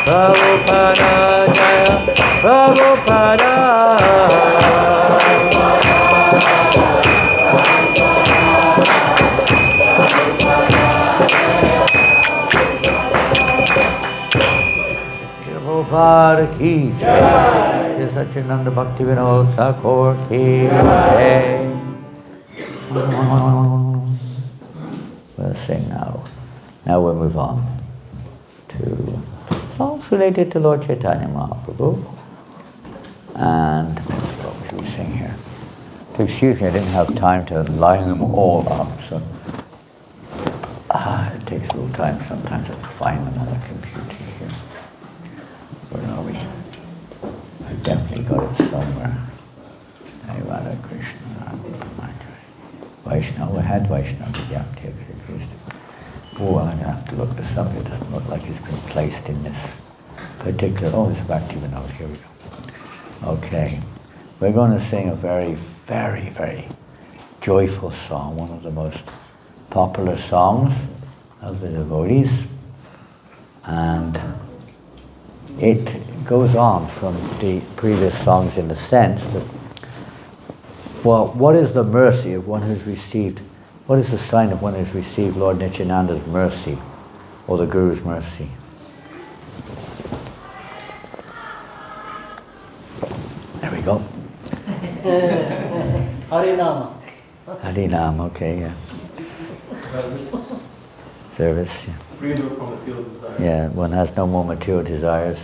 Prabhupada, Jaya Prabhupada. Prabhupada ki jai. Sachinanda Bhakti Vinod Thakur ki jai. We'll sing now. Now we'll move on to songs related to Lord Chaitanya Mahaprabhu. And what should we sing here? Excuse me, I didn't have time to line them all up, so it takes a little time sometimes to find them on the computer here. But no, I definitely got it somewhere. Radha Krishna, Vaishnava, had Vaishnava, Yamti, oh, I'm going to have to look this up. It doesn't look like it's been placed in this particular. Oh, it's back to the note. Here we go. Okay. We're going to sing a very, very, very joyful song, one of the most popular songs of the devotees. And it goes on from the previous songs in the sense that, well, what is the mercy of one who's received, what is the sign of one who's received Lord Nityananda's mercy, or the Guru's mercy? There we go. Hari-nām. Hari-nām, okay, yeah. Service, yeah. Freedom from material desire. Yeah, one has no more material desires.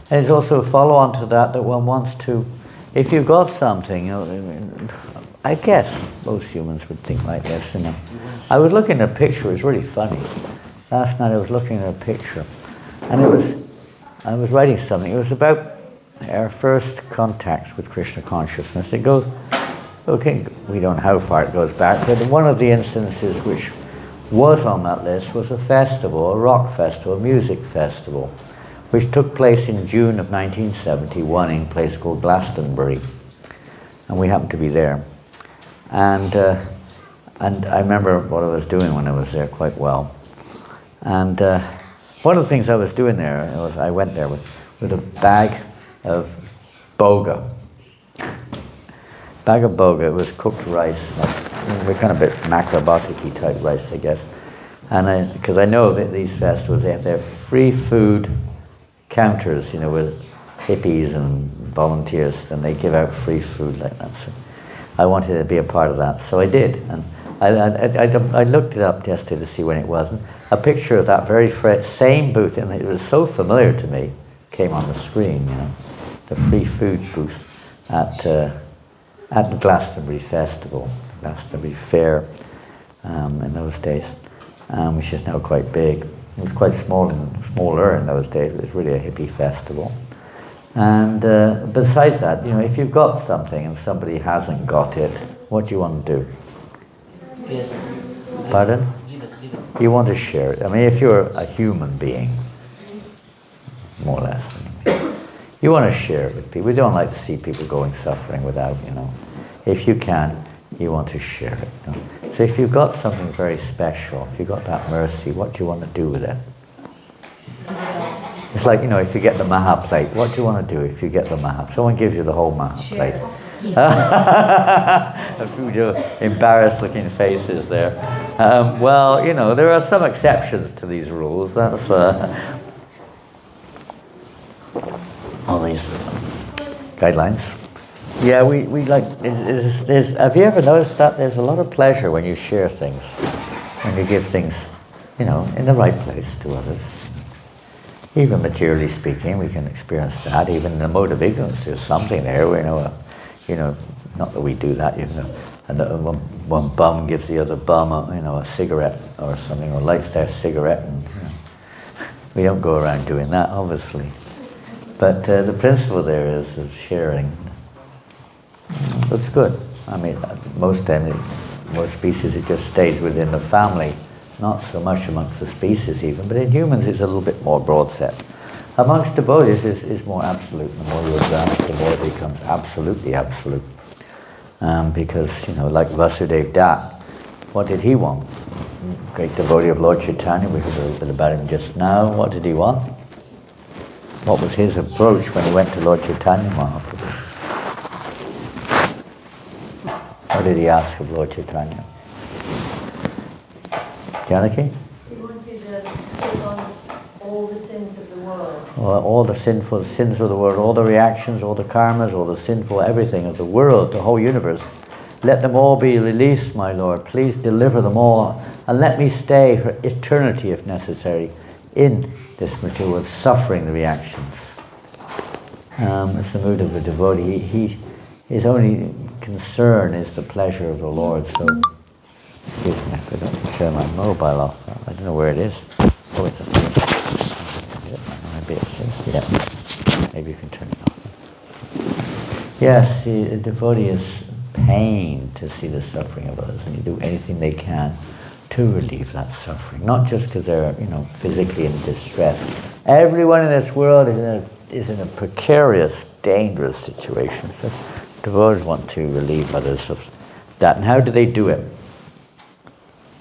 And it's also a follow-on to that one wants to, if you've got something, you know, I guess most humans would think like this, you know. I was looking at a picture, it was really funny. Last night I was looking at a picture, and I was writing something. It was about our first contacts with Krishna consciousness. It goes, okay, we don't know how far it goes back, but one of the instances which was on that list was a festival, a rock festival, a music festival, which took place in June of 1971 in a place called Glastonbury, and we happened to be there. And I remember what I was doing when I was there quite well. And one of the things I was doing there was I went there with a bag of boga. Bag of boga, it was cooked rice. We're kind of a bit macrobotiki type rice, I guess. And because I know that these festivals, they have their free food counters, you know, with hippies and volunteers, and they give out free food like that. So I wanted to be a part of that, so I did. And I looked it up yesterday to see when it was, and a picture of that very same booth, and it was so familiar to me, came on the screen, you know, the free food booth at the Glastonbury Festival, Glastonbury Fair in those days, which is now quite big. It was quite smaller in those days. It was really a hippie festival. And besides that, you know, if you've got something and somebody hasn't got it, what do you want to do? Yes. Pardon? You want to share it. I mean, if you're a human being, more or less, you want to share it with people. We don't like to see people going suffering without, you know. If you can, you want to share it. You know? So if you've got something very special, if you've got that mercy, what do you want to do with it? It's like, you know, if you get the maha plate, what do you want to do if you get the maha? Someone gives you the whole maha plate. A few embarrassed looking faces there. Well, you know, there are some exceptions to these rules. That's all these guidelines. Yeah, we like, have you ever noticed that there's a lot of pleasure when you share things, when you give things, you know, in the right place to others. Even materially speaking, we can experience that. Even in the mode of ignorance, there's something there. We know, you know, not that we do that. You know, and one bum gives the other bum, you know, a cigarette or something, or lights their cigarette, and you know, we don't go around doing that, obviously. But the principle there is of sharing. That's good. I mean, most species it just stays within the family. Not so much amongst the species even, but in humans it's a little bit more broad set. Amongst devotees is more absolute. The more you advance, the more it becomes absolutely absolute. Because, you know, like Vasudeva Dat, what did he want? Great devotee of Lord Chaitanya, we heard a little bit about him just now. What did he want? What was his approach when he went to Lord Chaitanya Mahaprabhu? What did he ask of Lord Chaitanya? Janaki? He wanted to take on all the sins of the world. Well, all the sinful sins of the world, all the reactions, all the karmas, all the sinful everything of the world, the whole universe. Let them all be released, my Lord. Please deliver them all. And let me stay for eternity, if necessary, in this material world, suffering the reactions. It's the mood of a devotee. His only concern is the pleasure of the Lord. So, excuse me, I forgot to turn my mobile off. I don't know where it is. Oh, it's up here. Maybe it's here. Yeah. Maybe you can turn it off. Yes, a devotee is pained to see the suffering of others, and you do anything they can to relieve that suffering. Not just because they're, physically in distress. Everyone in this world is in a precarious, dangerous situation. So devotees want to relieve others of that. And how do they do it?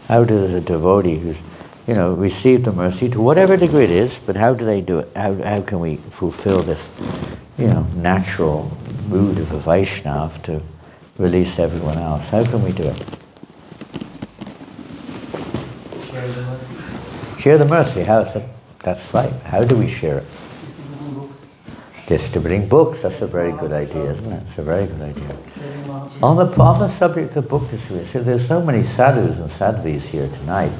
How does a devotee who's, received the mercy to whatever degree it is, but how do they do it? How can we fulfill this, natural mood of a Vaishnava to release everyone else? How can we do it? Share the mercy. Share the mercy. That's right. How do we share it? Distributing books. That's a very good idea, isn't it? It's a very good idea. On the subject of book distribution, there's so many sadhus and sadhvis here tonight.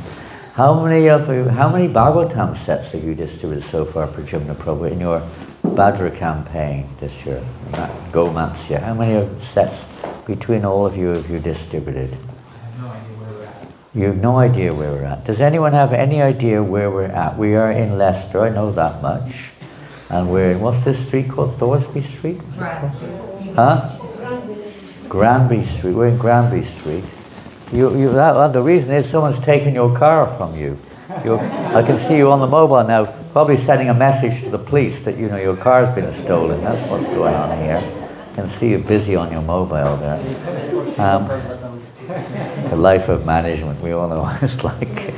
How many Bhagavatam sets have you distributed so far, Prajumna Prabhu, in your Bhadra campaign this year? Gomatsya. How many sets between all of you have you distributed? You have no idea where we're at. Does anyone have any idea where we're at? We are in Leicester, I know that much. And we're in, what's this street called? Thorsby Street? Huh? Granby Street. We're in Granby Street. The reason is someone's taken your car from you. I can see you on the mobile now, probably sending a message to the police that your car's been stolen. That's what's going on here. I can see you busy on your mobile there. The life of management, we all know what it's like.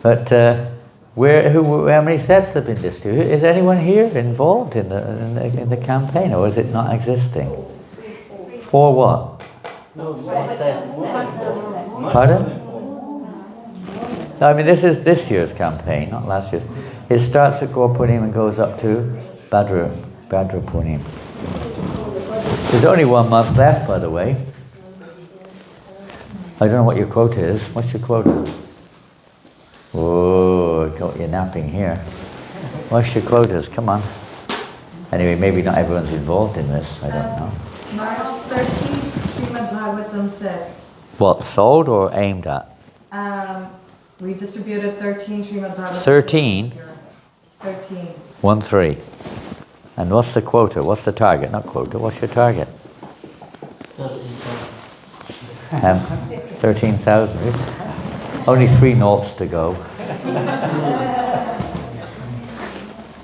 But how many sets have been distributed? Is anyone here involved in the campaign, or is it not existing? For what? Pardon? I mean, this is this year's campaign, not last year's. It starts at Gaur Purnim and goes up to Bhadra Purnim. There's only 1 month left, by the way. I don't know what your quota is. What's your quota? Oh, you're napping here. What's your quotas? Come on. Anyway, maybe not everyone's involved in this. I don't know. March 13th, Srimad Bhagavatam sets. What, sold or aimed at? We distributed 13 Srimad Bhagavatam 13? sets. 13. 1-3. And what's the quota? What's the target? Not quota. What's your target? 13,000. Only 3 norths to go.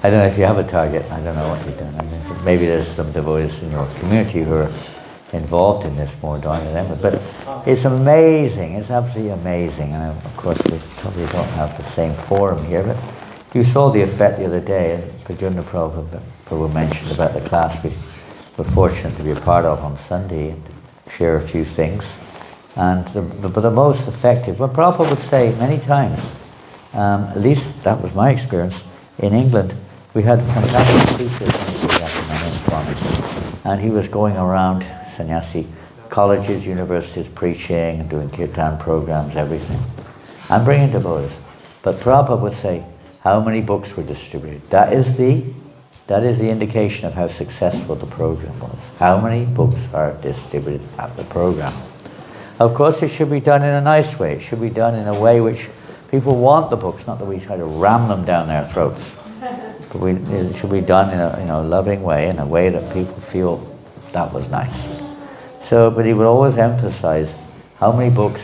I don't know if you have a target. I don't know what you're doing. I mean, maybe there's some devotees in your community who are involved in this more than ever. But it's amazing. It's absolutely amazing. And of course, we probably don't have the same forum here. But you saw the effect the other day. And Prajumna Prabhu mentioned about the class we were fortunate to be a part of on Sunday and share a few things. And the most effective, what Prabhupada would say many times, at least that was my experience, in England, we had fantastic teachers, and he was going around sannyasi colleges, universities, preaching and doing kirtan programs, everything, and bringing devotees. But Prabhupada would say, how many books were distributed? That is the indication of how successful the program was. How many books are distributed at the program? Of course, it should be done in a nice way. It should be done in a way which people want the books, not that we try to ram them down their throats. But it should be done in a loving way, in a way that people feel that was nice. But he would always emphasize how many books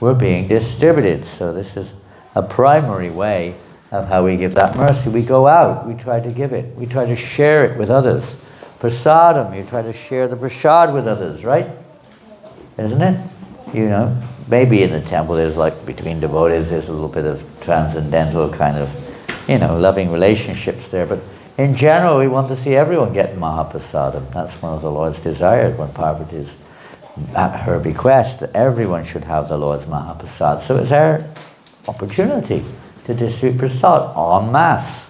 were being distributed. So this is a primary way of how we give that mercy. We go out, we try to give it. We try to share it with others. Prasadam, you try to share the prasad with others, right? Isn't it? Maybe in the temple there's like between devotees there's a little bit of transcendental kind of, loving relationships there. But in general, we want to see everyone getting Mahaprasadam. That's one of the Lord's desires when Parvati is at her bequest, that everyone should have the Lord's Mahaprasad. So it's our opportunity to distribute prasad en masse.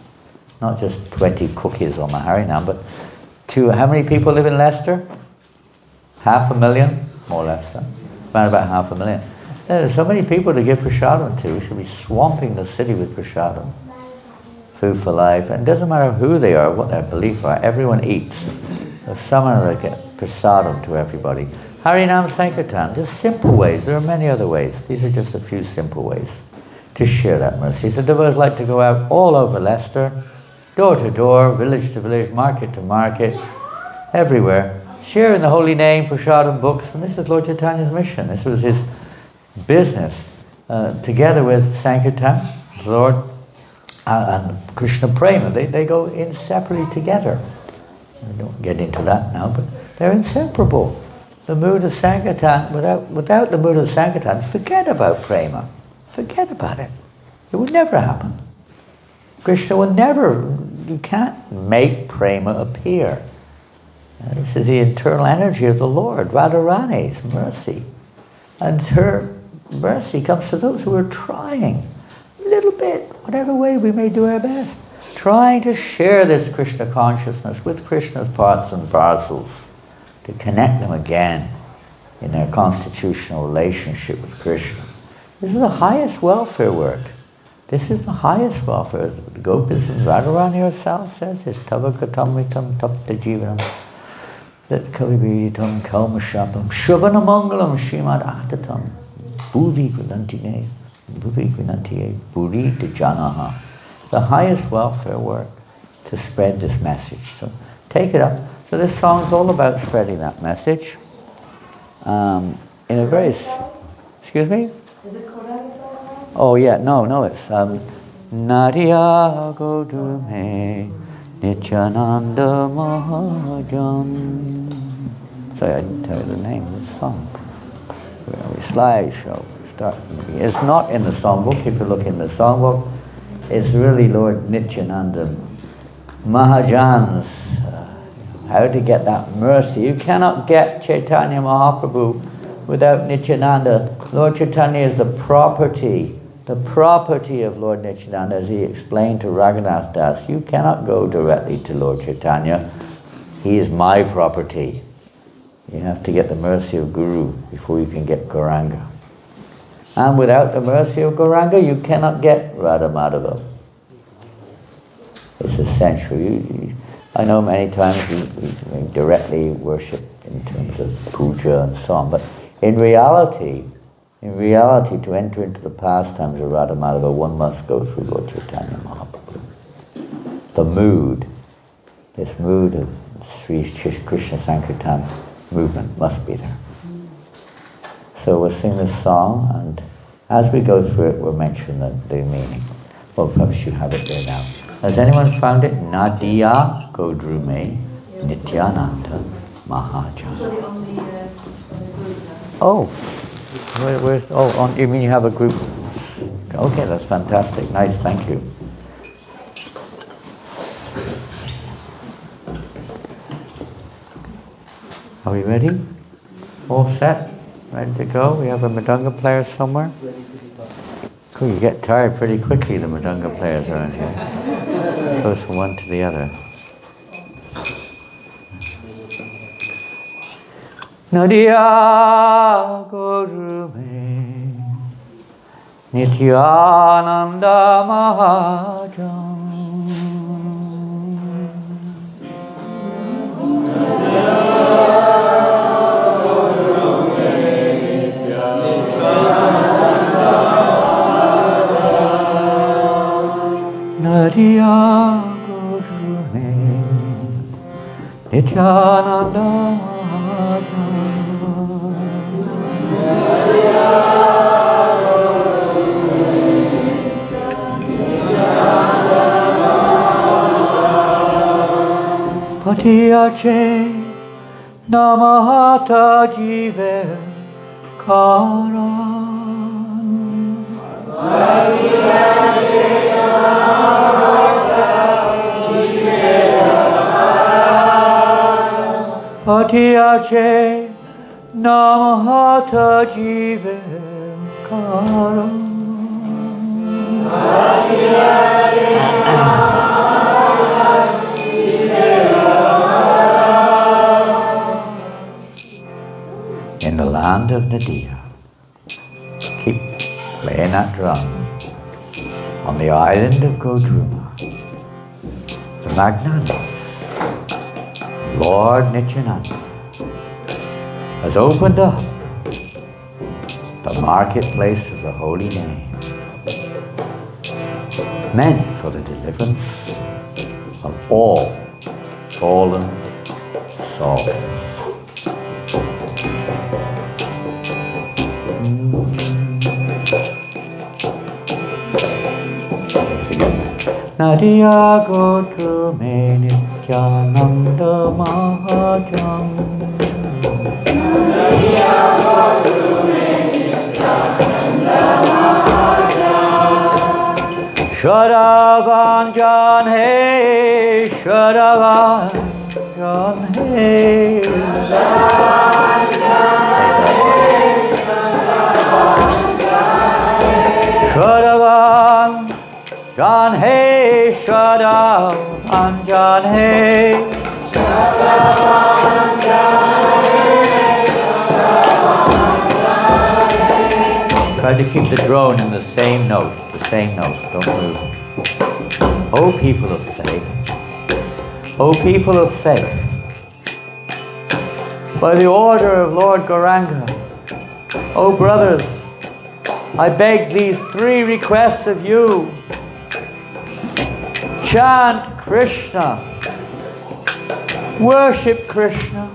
Not just 20 cookies on the hari-nām, but how many people live in Leicester? 500,000? More or less, around about 500,000. There are so many people to give prasadam to. We should be swamping the city with prasadam. Food for life. And it doesn't matter who they are, what their beliefs are. Everyone eats. So someone will get prasadam to everybody. Hari-nām Sankirtan. Just simple ways. There are many other ways. These are just a few simple ways to share that mercy. So devotees like to go out all over Leicester, door to door, village to village, market to market, everywhere. Sharing the holy name, prasadam books, and this is Lord Chaitanya's mission. This was his business. together with Sankirtan, Lord, and Krishna Prema, they go inseparably together. I don't get into that now, but they're inseparable. The mood of Sankirtan, without the mood of Sankirtan, forget about Prema. Forget about it. It would never happen. Krishna will never, you can't make Prema appear. This is the internal energy of the Lord, Radharani's mercy. And her mercy comes to those who are trying, a little bit, whatever way we may do our best, trying to share this Krishna consciousness with Krishna's parts and parcels, to connect them again in their constitutional relationship with Krishna. This is the highest welfare work. This is the highest welfare. The Gopis and Radharani herself says, is tava katamitam tapta jivanam, that kavibiritam kalmashapam shravanamangalam shrimad ahtatam bhuvi gvinantiye bhuri janaha. The highest welfare work to spread this message. So take it up. So this song is all about spreading that message in a very... Excuse me? Is it koro-ei? Oh yeah, no, it's Nadiya Godume Nityananda Mahajan. Sorry, I didn't tell you the name of the song. Slideshow. It's not in the songbook. If you look in the songbook, it's really Lord Nityananda Mahajan's how to get that mercy. You cannot get Chaitanya Mahaprabhu without Nityananda. Lord Chaitanya is the property of Lord Nityananda, as he explained to Raghunath Das. You cannot go directly to Lord Chaitanya. He is my property. You have to get the mercy of Guru before you can get Gauranga. And without the mercy of Gauranga, you cannot get Radha Madhava. It's essential. I know many times we directly worship in terms of puja and so on, but in reality, to enter into the pastimes of Radha Madhava, one must go through Lord Chaitanya Mahaprabhu. The mood, this mood of Sri Krishna Sankirtan movement must be there. So we'll sing this song, and as we go through it, we'll mention the meaning. Well, perhaps you have it there now. Has anyone found it? Nadiya Godrume Nityananda Mahajan. Oh, you mean you have a group? Okay, that's fantastic. Nice, thank you. Are we ready? All set? Ready to go? We have a mridanga player somewhere? Cool, you get tired pretty quickly, the mridanga players around here. Goes from one to the other. Nadiya Gorume Nityananda Mahajan. Nadiya Gorume Nityananda Mahajan. Patiya-pāvana namahata jive karun. Patiya-pāvana namahata jive karun. In the land of Nadia, keep playing that drum. On the island of Godruma, the magnanimous Lord Nityananda has opened up the marketplace of the holy name, meant for the deliverance of all fallen souls. Nadiya Gotu Me Nityananda Mahajan. Shadavan Jan Hey, Shadavan Jan Hey. Shadavan Jan Hey, Shadavan Jan Hey. Try to keep the drone in the same note, don't move. O people of faith, O people of faith, by the order of Lord Gauranga, O brothers, I beg these 3 requests of you. Chant Krishna, worship Krishna,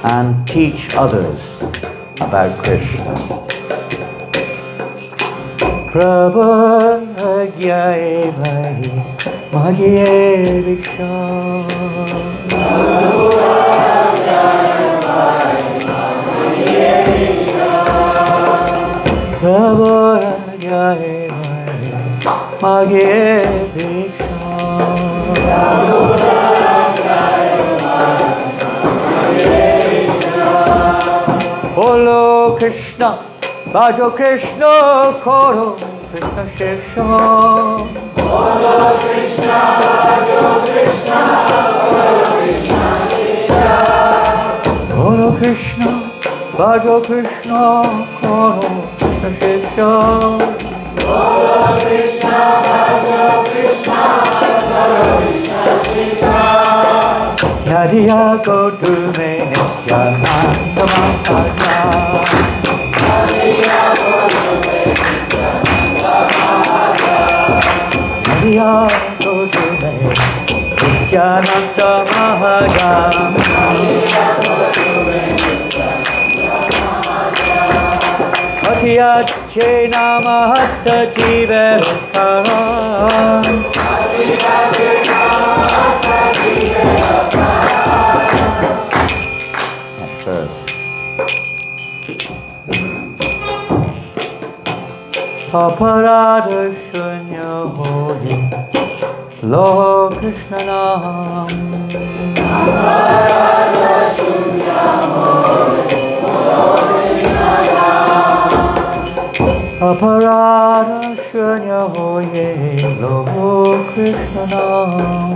and teach others about Krishna. Prabhu ei-bāro. Prabhu Bolo Krishna, Bhajo Krishna, koro Krishna Shiksha. Bolo Krishna, Bhajo Krishna, koro Krishna Shiksha. Bolo Krishna, Bhajo Krishna, koro Krishna Shiksha. Bolo Krishna, Bhajo Krishna, koro Krishna Shiksha. Nadiya Gotu Me Nityananda Mahajan. Nadiya Gotu Me Nityananda Mahajan. Nadiya Gotu Me Nityananda Mahajan. Nadiya Gotu Me Nityananda Mahajan. Patiya-che namahatta jivero karan. Patiya-che namahatta jivero karan. That's first. Aparada shunya hoye lo Krishna nam. Aparada shunya hoye lo Krishna nam. Aparada shunya hoye lo Krishna nam.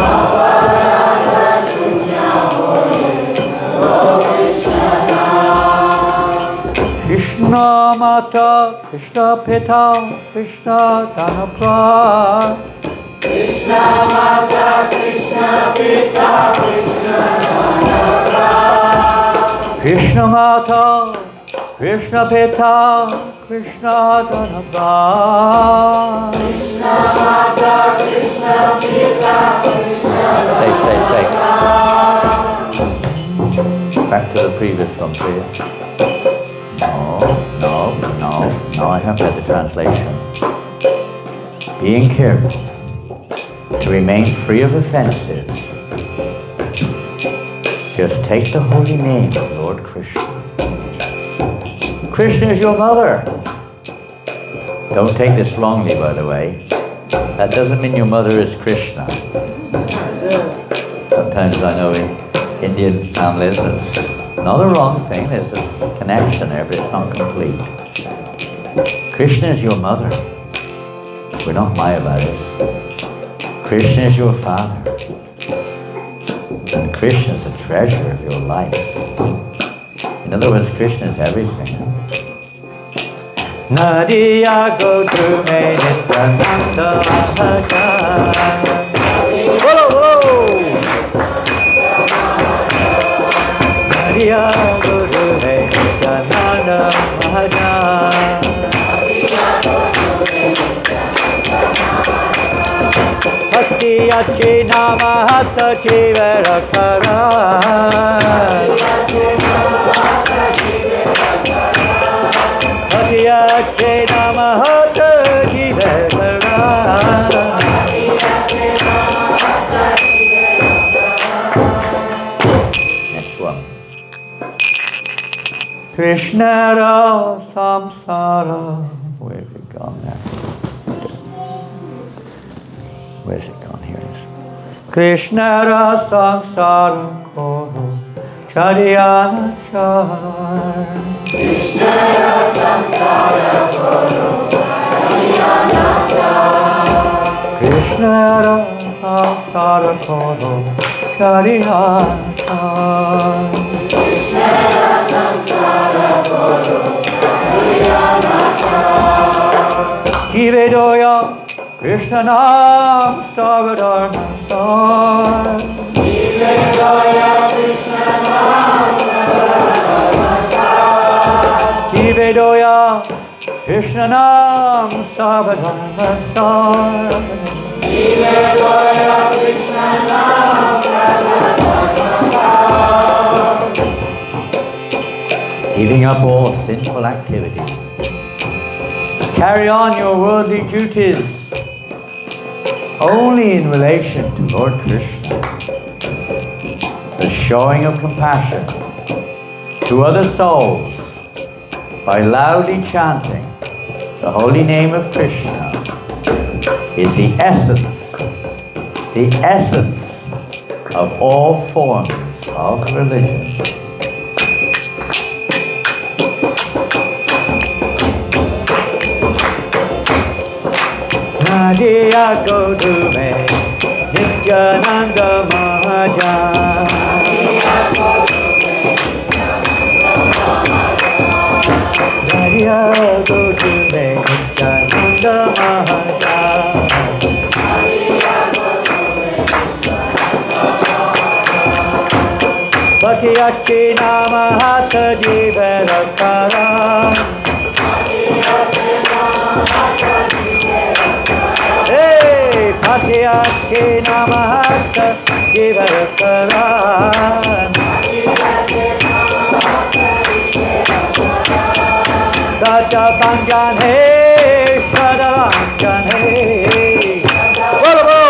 Aparada shunya hoye lo Krishna nam. Krishna Mata, Krishna Pita, Krishna Dhanapra. Krishna Mata, Krishna Pita, Krishna Dhanapra. Krishna Mata, Krishna Pita, Krishna Dhanapra. Krishna Mata, Krishna Pita, Krishna Dhanapra. Back to the previous one, please. No, I haven't read the translation. Being careful to remain free of offenses, just take the holy name of Lord Krishna. Krishna is your mother. Don't take this wrongly, by the way. That doesn't mean your mother is Krishna. Sometimes I know in Indian families it's not a wrong thing, there's a connection there, but it's not complete. Krishna is your mother. We're not Mayavadis. Krishna is your father. And Krishna is the treasure of your life. In other words, Krishna is everything. Nadiya Gotu Me Nityananda Mahajan. Nadiya Gotu Me Nityananda Mahajan. Patiya-che namahatta jivero karan. Patiya-che namahatta jivero karan. Krishnara samsara. Where's it gone now? Where's it gone? Here it is. Krishnara samsara koro chadiyana char. Krishnara samsara koro chadiyana char. Krishnara samsara koro chadiyana char. Krishnara samsara koro chadiyana char. Jive doya Krishnanam Sagadharma Sar. Jive doya Krishnanam Sagadharma Sar. Jive doya Krishnanam Sagadharma Sar. Jive doya Krishnanam Sagadharma Sar. Giving up all sinful activities. Carry on your worldly duties only in relation to Lord Krishna. The showing of compassion to other souls by loudly chanting the holy name of Krishna is the essence of all forms of religion. Nadiya go dūre, Nityananda Bhajan. Nadiya go dūre, Nityananda Bhajan. patita-pāvana hatha jivara karun. Patita-pāvana hatha jivara karun. Dasa Bhajan hey, Sada Bhajan hey. Baro!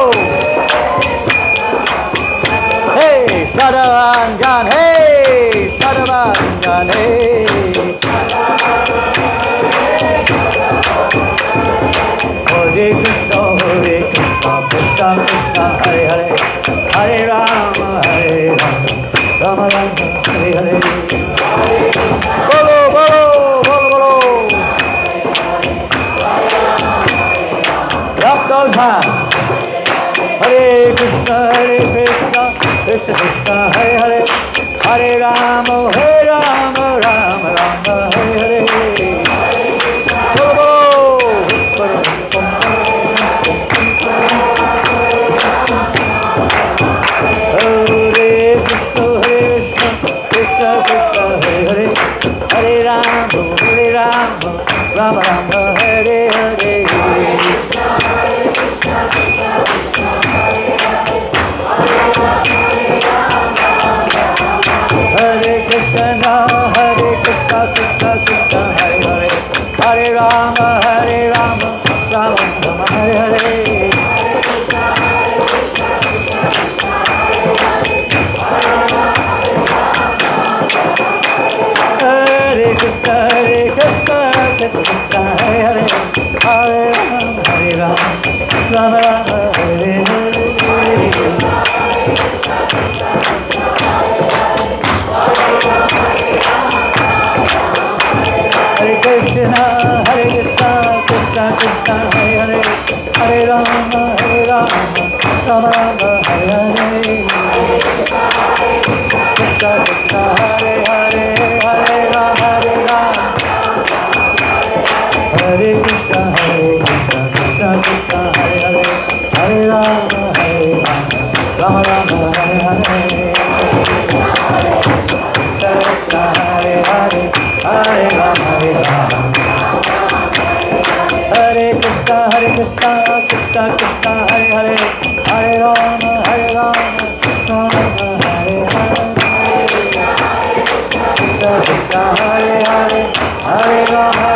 Hey, Sada Bhajan hey, Sada Bhajan hey. Hare Krishna, Krishna Krishna, Hare Hare, Hare Rama, Hare Rama, Rama Rama, Hare Hare. Baro, Baro, Baro, Baro. Clap those hands. Hare Krishna, Krishna Krishna, Hare Hare, Hare Rama, Rama Rama, Hare Hare. Hare Rama, Rama Rama, Hare Hare. Hare Krishna, Krishna Krishna, Hare Hare, Hare Rama, Rama Rama, Hare Hare. Hare Krishna, Krishna Krishna, Hare Hare, Hare Rama, Rama Rama, Hare Hare. Hare Krishna, Krishna Krishna, Hare Hare, Hare Rama, Rama Rama, Hare Hare. Krishna Krishna, Hare Hare, Hare Rama, Hare Krishna, Krishna Krishna, Hare Hare, Hare Rama, Rama Rama, Hare Hare. Krishna Hare Hare, Hare Rama, Hare Krishna, Krishna Krishna, Hare Hare, Hare Rama, Rama Rama, Hare Hare. Krishna Krishna, Hare Hare, Hare Rama,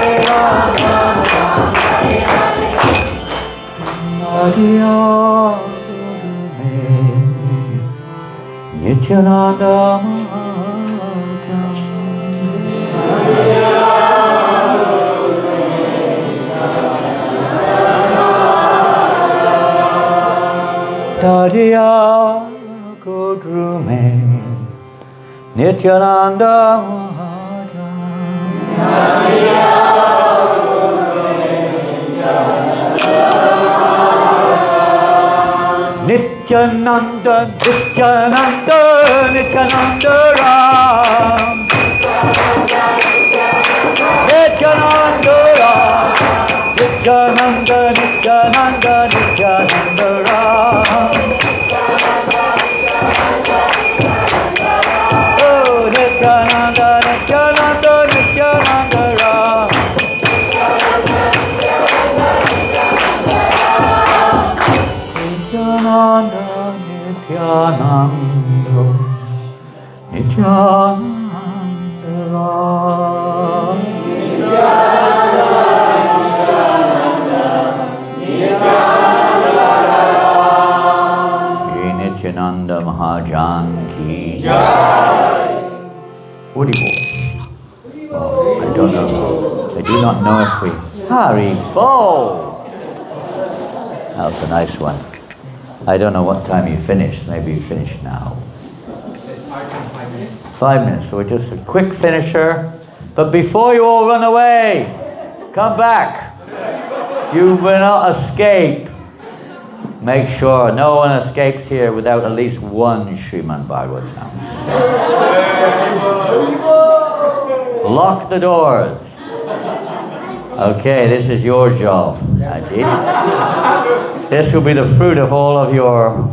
Nityananda Bhajan. Tadiya Kodrume Nityananda Nityananda, Nityananda, Nityananda Ram. Nityananda Ram. Nityananda, Nityananda, Nityananda Ram. Oh, Nityananda, Nityananda, Nityananda Ram. Nityananda, Nityananda, Nityananda Ram. Shri Nityananda Bhajan ki jai. Udibol. Oh, I don't know. I do not know if we. Hari-bāro. That was a nice one. I don't know what time you finished. Maybe you finish now. 5 minutes. So we're just a quick finisher. But before you all run away, come back. You will not escape. Make sure no one escapes here without at least one Srimad Bhagavatam. Lock the doors. Okay, this is your job, Ajit. This will be the fruit of all of your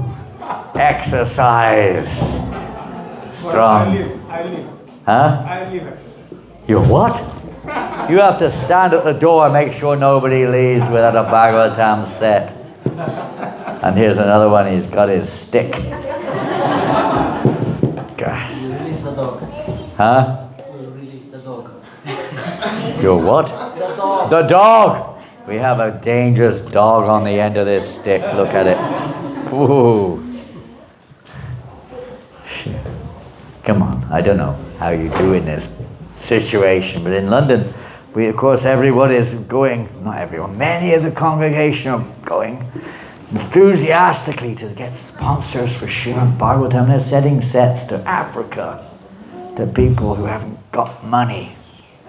exercise. Strong. I leave. Huh? I leave actually. You what? You have to stand at the door and make sure nobody leaves without a Bhagavatam set. And here's another one, he's got his stick. Gosh. Release the dogs. Huh? We'll release the dog. Your what? The dog. The dog! We have a dangerous dog on the end of this stick. Look at it. Ooh. Come on, I don't know how you do in this situation, but in London, of course, everyone is going, not everyone, many of the congregation are going enthusiastically to get sponsors for Srimad Bhagavatam. They're setting sets to Africa, to people who haven't got money.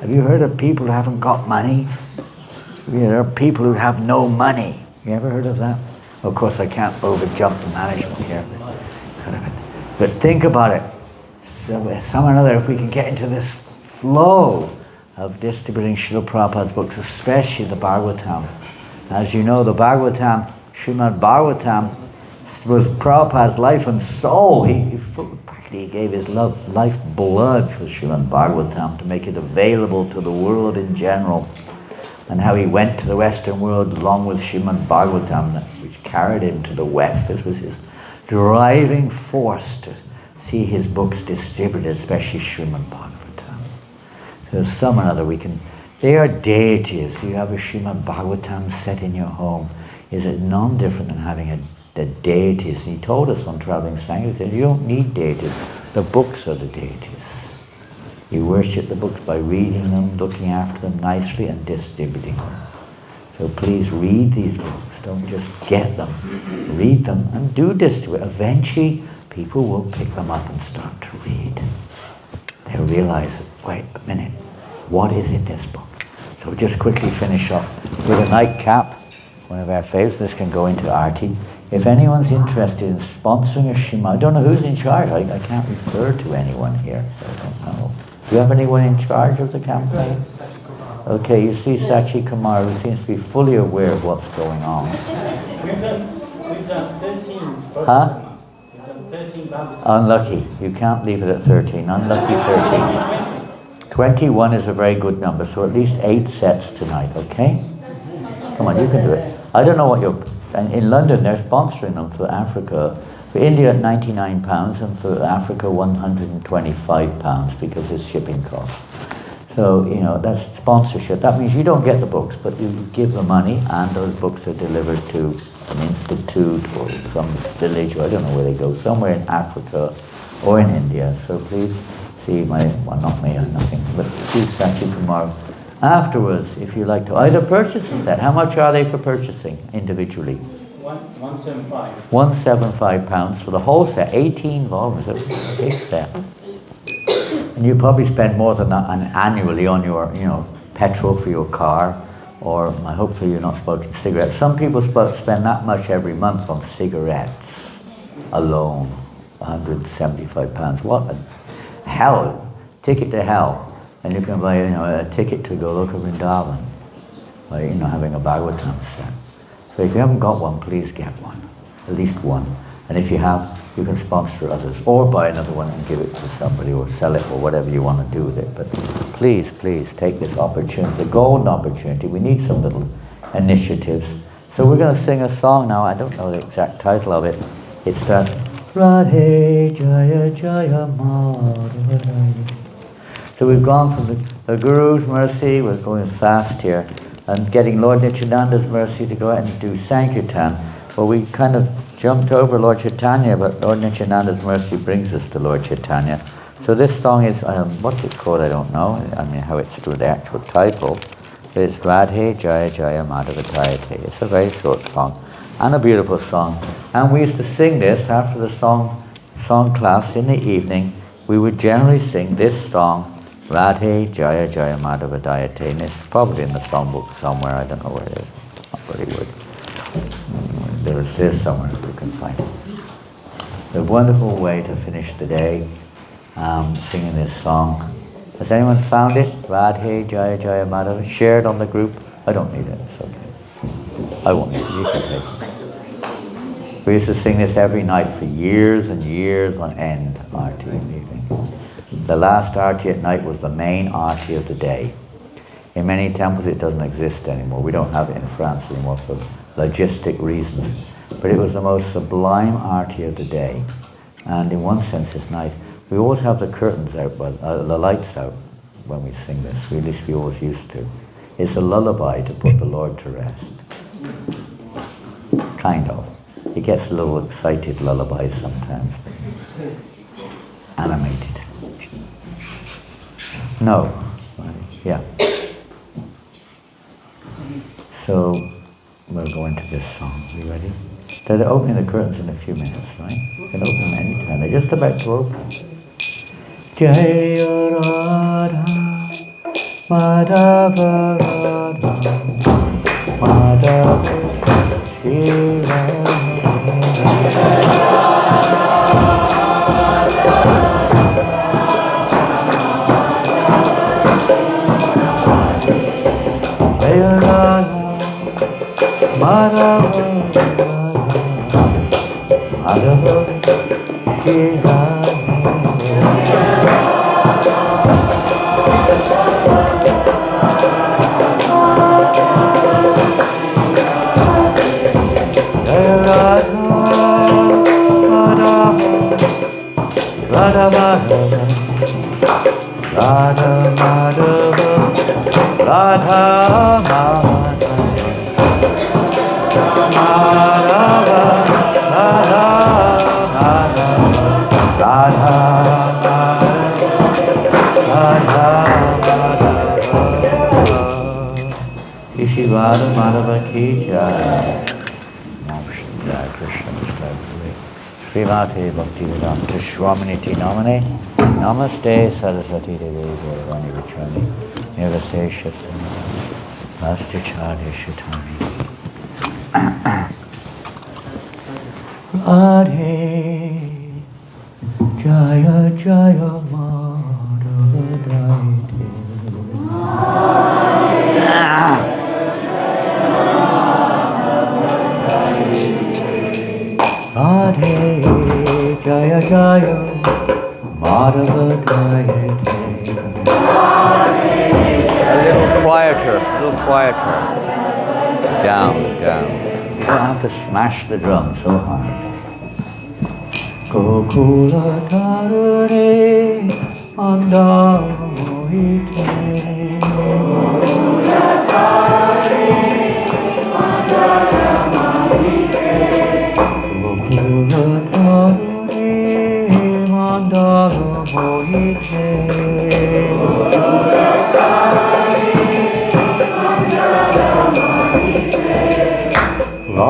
Have you heard of people who haven't got money? There are people who have no money. You ever heard of that? Of course, I can't over-jump the management here. But think about it. Some or another, if we can get into this flow of distributing Srila Prabhupada's books, especially the Bhagavatam. As you know, the Bhagavatam, Srimad Bhagavatam, was Prabhupada's life and soul. He practically gave his life blood for Srimad Bhagavatam to make it available to the world in general. And how he went to the Western world along with Srimad Bhagavatam, which carried him to the West. This was his driving force to see his books distributed, especially Srimad Bhagavatam. So some or other they are deities. You have a Srimad Bhagavatam set in your home. Is it none different than having the deities? And he told us on Traveling Sangha, he said, you don't need deities. The books are the deities. You worship the books by reading them, looking after them nicely, and distributing them. So please read these books. Don't just get them. Read them and do distribute. Eventually, people will pick them up and start to read. They'll realize, wait a minute, what is in this book? So just quickly finish off with a nightcap, one of our favorites. This can go into Arti. If anyone's interested in sponsoring a Shema, I don't know who's in charge. I can't refer to anyone here, so I don't know. Do you have anyone in charge of the campaign? Okay, you see Sachi Kumar, who seems to be fully aware of what's going on. We've done 13. Huh? 13 Bhagavatam. Unlucky. You can't leave it at 13. Unlucky 13. 21 is a very good number, so at least 8 sets tonight, okay? Come on, you can do it. I don't know what and in London they're sponsoring them for Africa. For India at £99 and for Africa £125 because of shipping costs. So, that's sponsorship. That means you don't get the books, but you give the money and those books are delivered to an institute or some village, or I don't know where they go, somewhere in Africa or in India. So please see nothing, but see Sachi Kumar afterwards if you like to either purchase a set. How much are they for purchasing individually? 175. 175 pounds for the whole set, 18 volumes, a big set. And you probably spend more than that annually on your, petrol for your car, or hopefully you're not smoking cigarettes. Some people spend that much every month on cigarettes alone, 175 pounds. What a hell, ticket to hell. And you can buy, a ticket to go look at Vrindavan by, having a Bhagavatam set. So if you haven't got one, please get one, at least one. And if you have, you can sponsor others, or buy another one and give it to somebody, or sell it, or whatever you want to do with it. But please, please take this opportunity, a golden opportunity. We need some little initiatives. So we're going to sing a song now. I don't know the exact title of it. It starts, Radhe Jaya Jaya Madhava. So we've gone from the Guru's mercy, we're going fast here, and getting Lord Nityananda's mercy to go out and do Sankirtan. Well, we kind of jumped over Lord Chaitanya, but Lord Nityananda's mercy brings us to Lord Chaitanya. So this song is, what's it called? I don't know. How it's through the actual title. But it's Radhe Jaya Jaya Madhava Jayate. It's a very short song and a beautiful song. And we used to sing this after the song class in the evening. We would generally sing this song, Radhe Jaya Jaya Madhava Jayate. And it's probably in the songbook somewhere. I don't know where it is. Not very good. There's somewhere you can find it. A wonderful way to finish the day, singing this song. Has anyone found it? Radhe Jaya Jaya Madhava, shared on the group. I don't need it, it's okay. I won't need it, you can take it. We used to sing this every night for years and years on end, Aarti in the evening. The last Aarti at night was the main Aarti of the day. In many temples it doesn't exist anymore. We don't have it in France anymore for logistic reasons. But it was the most sublime Aarti of the day. And in one sense it's nice. We always have the curtains out, the lights out when we sing this. At least we always used to. It's a lullaby to put the Lord to rest. Kind of. He gets a little excited lullabies sometimes. Animated. No. Yeah. So we'll go into this song. Are you ready? They're opening the curtains in a few minutes, right? You can open them anytime. They're just about to open. Jaya Radha Madhava Radha Madhava Shiva Jaya Radha Madhava Madhava Shiva Radha Madhava Radha Madhava Radha Madhava Madhava Radha Madhava Radha Madhava Ishivara Madhava Ki Jai. Krishna Srimati Bhaktivedanta Swamini Namane Namaste Saraswati Devi Gauravani Vichani Nirvasesha Vastichari Shitani Radhe Jaya Jaya Madhava Jayate Radhe Jaya Jaya Madhava Jayate. A little quieter. Down. You don't have to smash the drum so hard. Gokula Tarare Andamohite. Gokula Tarare Andamohite. Gokula Tarare Andamohite.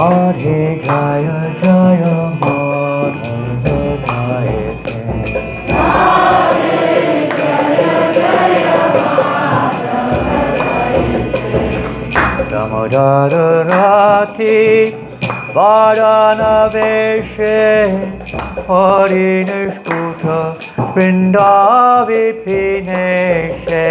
Radhe Jaya Jaya Madhava Jaya Damodara Rati Vajana Veshe hari-nishkuta vrindavipineshe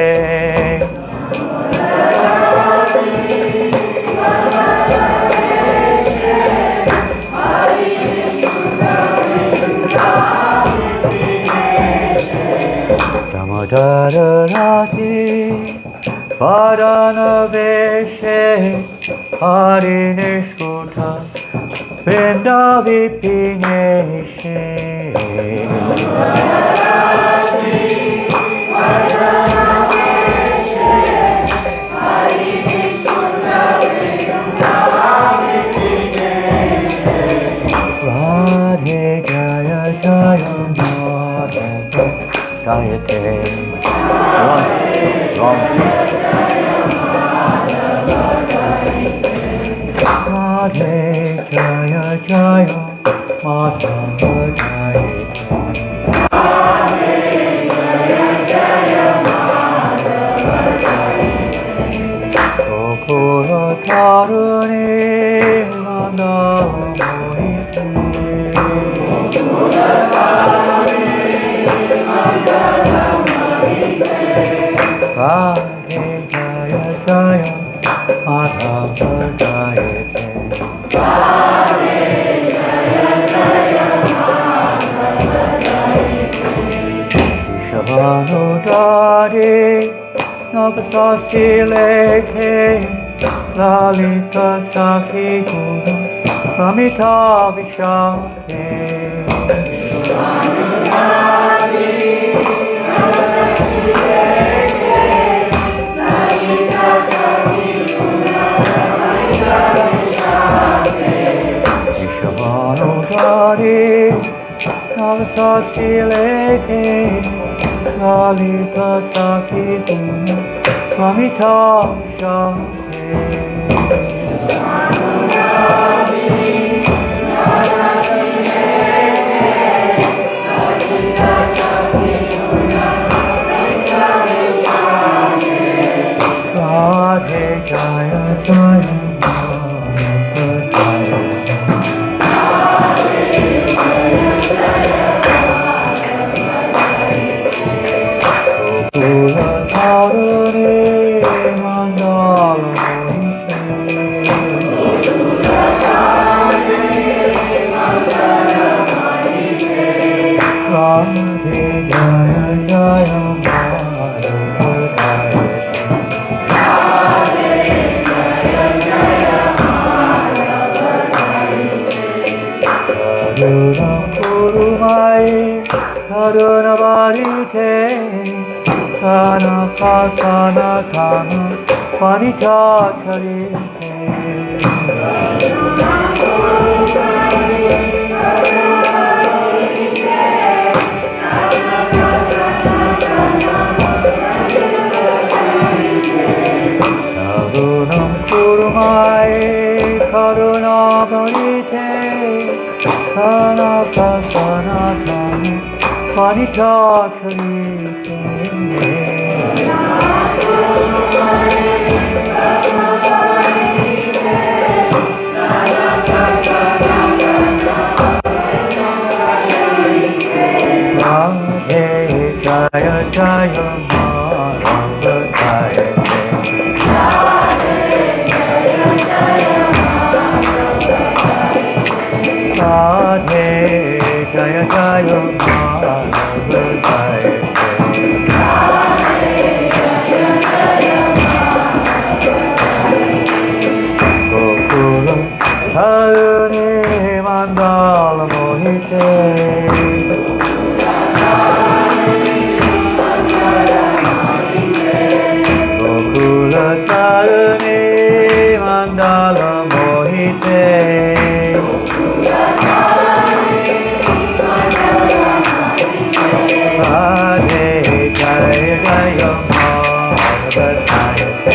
Damodara Rati Vajana Veshe hari-nishkuta vrindavipineshe Radhe Jaya Jaya Madhava Jayate Radhe Jaya Jaya Madhava Jayate Thakura karuni mandamohite Radhe Jaya Jaya Madhava Jayate Shabhanudari Navasasi Lekhe Lalita Sakhi Guru Patita-pāvana Navasasi Lekhe Lalita Sakhi Guru Patita-pāvana Radhe Jaya Jaya Madhava Jayate Thakura karuni mandamohite Radhe Jaya Jaya Madhava Karuna kuru-ei Karuna varite Kana kasana kana patita-pāvana Karunam kuru-ei Karuna varite Kana kasana kana patita-pāvana Radhe Jaya Jaya Madhava Jayate Radhe Jaya Jaya Madhava Jayate Thakura karuni mandamohite Thakura karuni mandamohite Radhe Jaya Jaya Madhava Jayate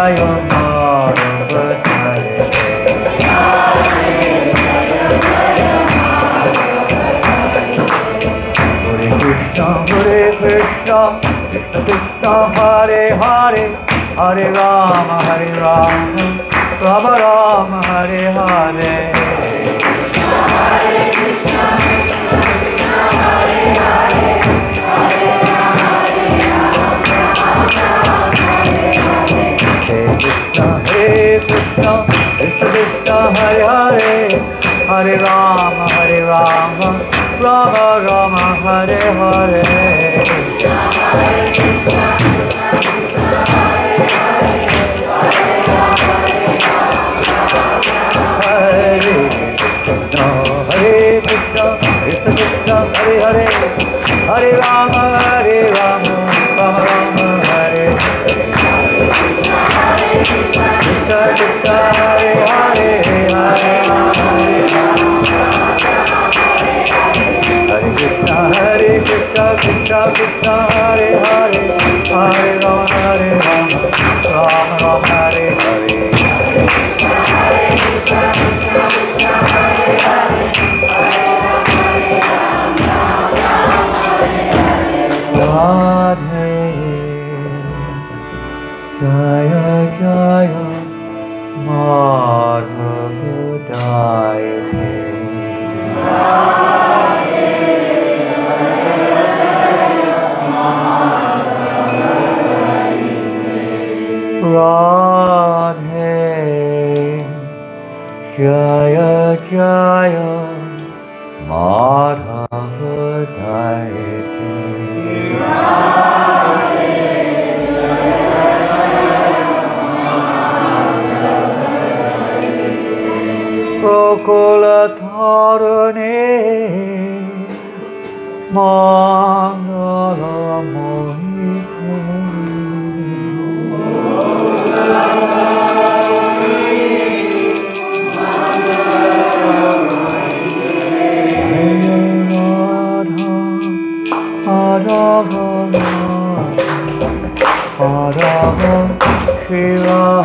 Jaya Madhava Jaya Hare Krishna, Krishna Krishna, Hare Hare, Hare Rama, Rama Rama, Hare Hare. Hare Krishna, Krishna Krishna, Hare Hare, Hare Rama, Rama Rama, Hare Hare. Hare Krishna, Krishna Krishna, Hare Hare, Hare Rama, Rama Rama, Hare Hare. Krishna Krishna, Hare Hare, Hare Rama, Hare Krishna, Krishna Krishna, Hare Hare, Hare Rama, Rama Rama, Hare Hare. Radhe Jaya Jaya Madhava Dayate Radhe Jaya Jaya Madhava Dayate Prokula Tharane Mangala Mohite Radha Shiva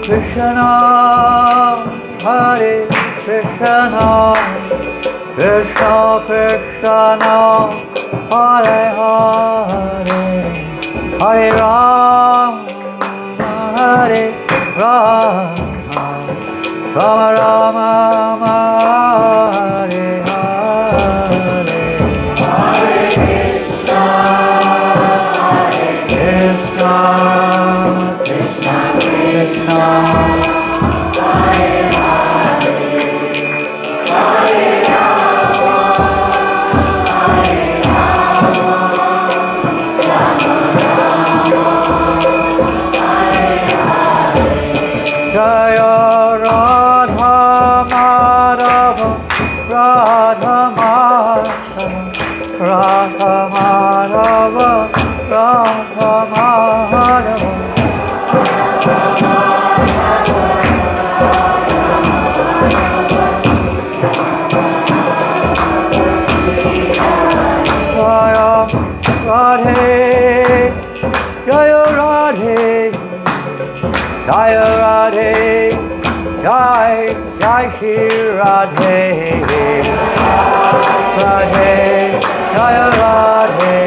Krishna, Hare Krishna, Krishna Krishna, Hare Hare, Hare Rama, Hare Rama, Rama Rama, Hare Hare, Hare Krishna, Krishna Krishna, Hare Hare, Hare Rama, Hare Rama, Rama Rama, Hare Hare. Jaya Radha Madhava, Radha Madhava, Radha Madhava, Radha Madhava. Radhe, Jaya Radhe, Jaya Radhe, Jai Jai Shri Radhe, Radhe, Jaya Radhe,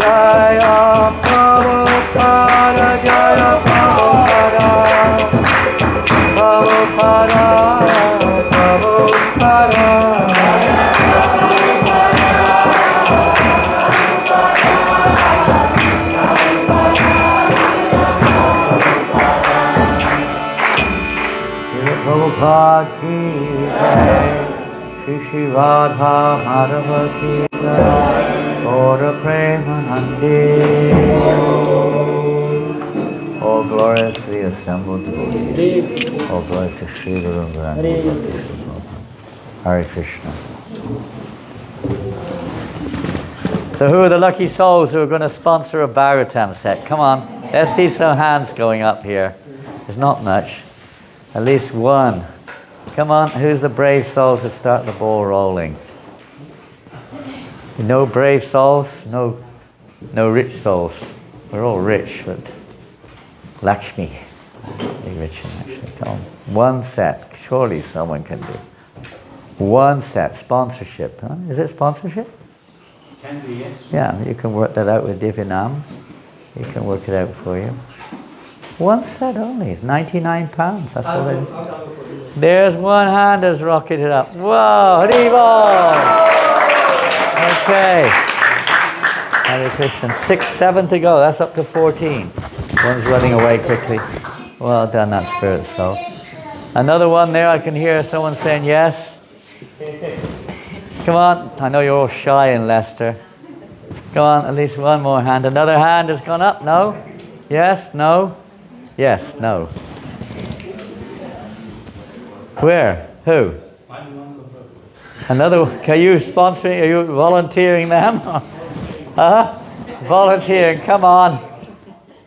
Jaya Prabhupada, Jaya Prabhupada, Prabhupada, Prabhupada. Prabhupada ki jai, Shri Shri Radha Madhava ki jai, Gaura Premanande. All glorious to the assembled devotees. All glories to Shri Guru Vaisnava. Hare Krishna. So who are the lucky souls who are going to sponsor a baritone set? Come on, let's see some hands going up here. There's not much. At least one. Come on, who's the brave soul to start the ball rolling? No brave souls, no rich souls. We're all rich, but Lakshmi, be rich and actually. Come on, one set. Surely someone can do. One set, sponsorship. Huh? Is it sponsorship? Can be, yes. Yeah, you can work that out with jāhāra. You can work it out for you. One set only, it's £99. That's all it is. There's one hand has rocketed up. Whoa, hari-bāro! Okay. Hare Krishna. 6, 7 to go. That's up to 14. One's running away quickly. Well done, that spirit soul. Another one there. I can hear someone saying yes. Come on. I know you're all shy in Leicester. Come on, at least one more hand. Another hand has gone up. No? Yes? No? Yes? No? Where? Who? Another? Are you sponsoring? Are you volunteering them? Huh? Volunteering. Come on.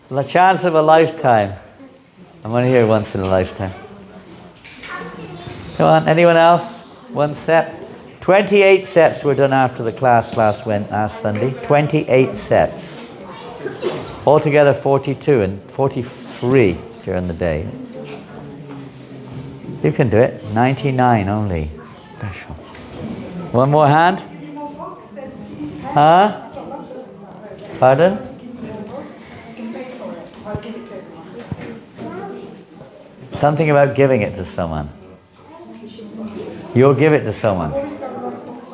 The chance of a lifetime. I'm only here once in a lifetime. Come on. Anyone else? One set. 28 sets were done after the class last Sunday. 28 sets. Altogether 42 and 43 during the day. You can do it. 99 only. Special. One more hand? Huh? Pardon? Something about giving it to someone. You'll give it to someone.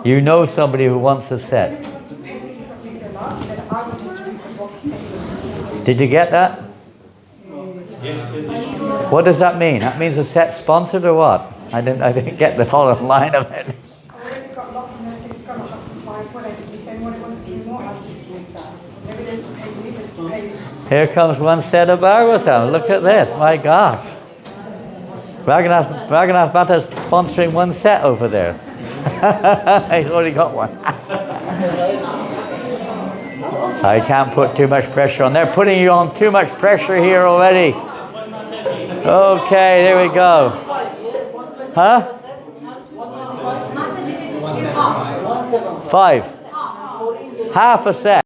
You know somebody who wants a set. Did you get that? What does that mean? That means a set sponsored or what? I didn't get the whole line of it. Here comes one set of Baro. Look at this, my gosh. Raghunath Bhatta is sponsoring one set over there. He's already got one. I can't put too much pressure on. They're putting you on too much pressure here already. Okay, there we go. Huh? 5. Half a set.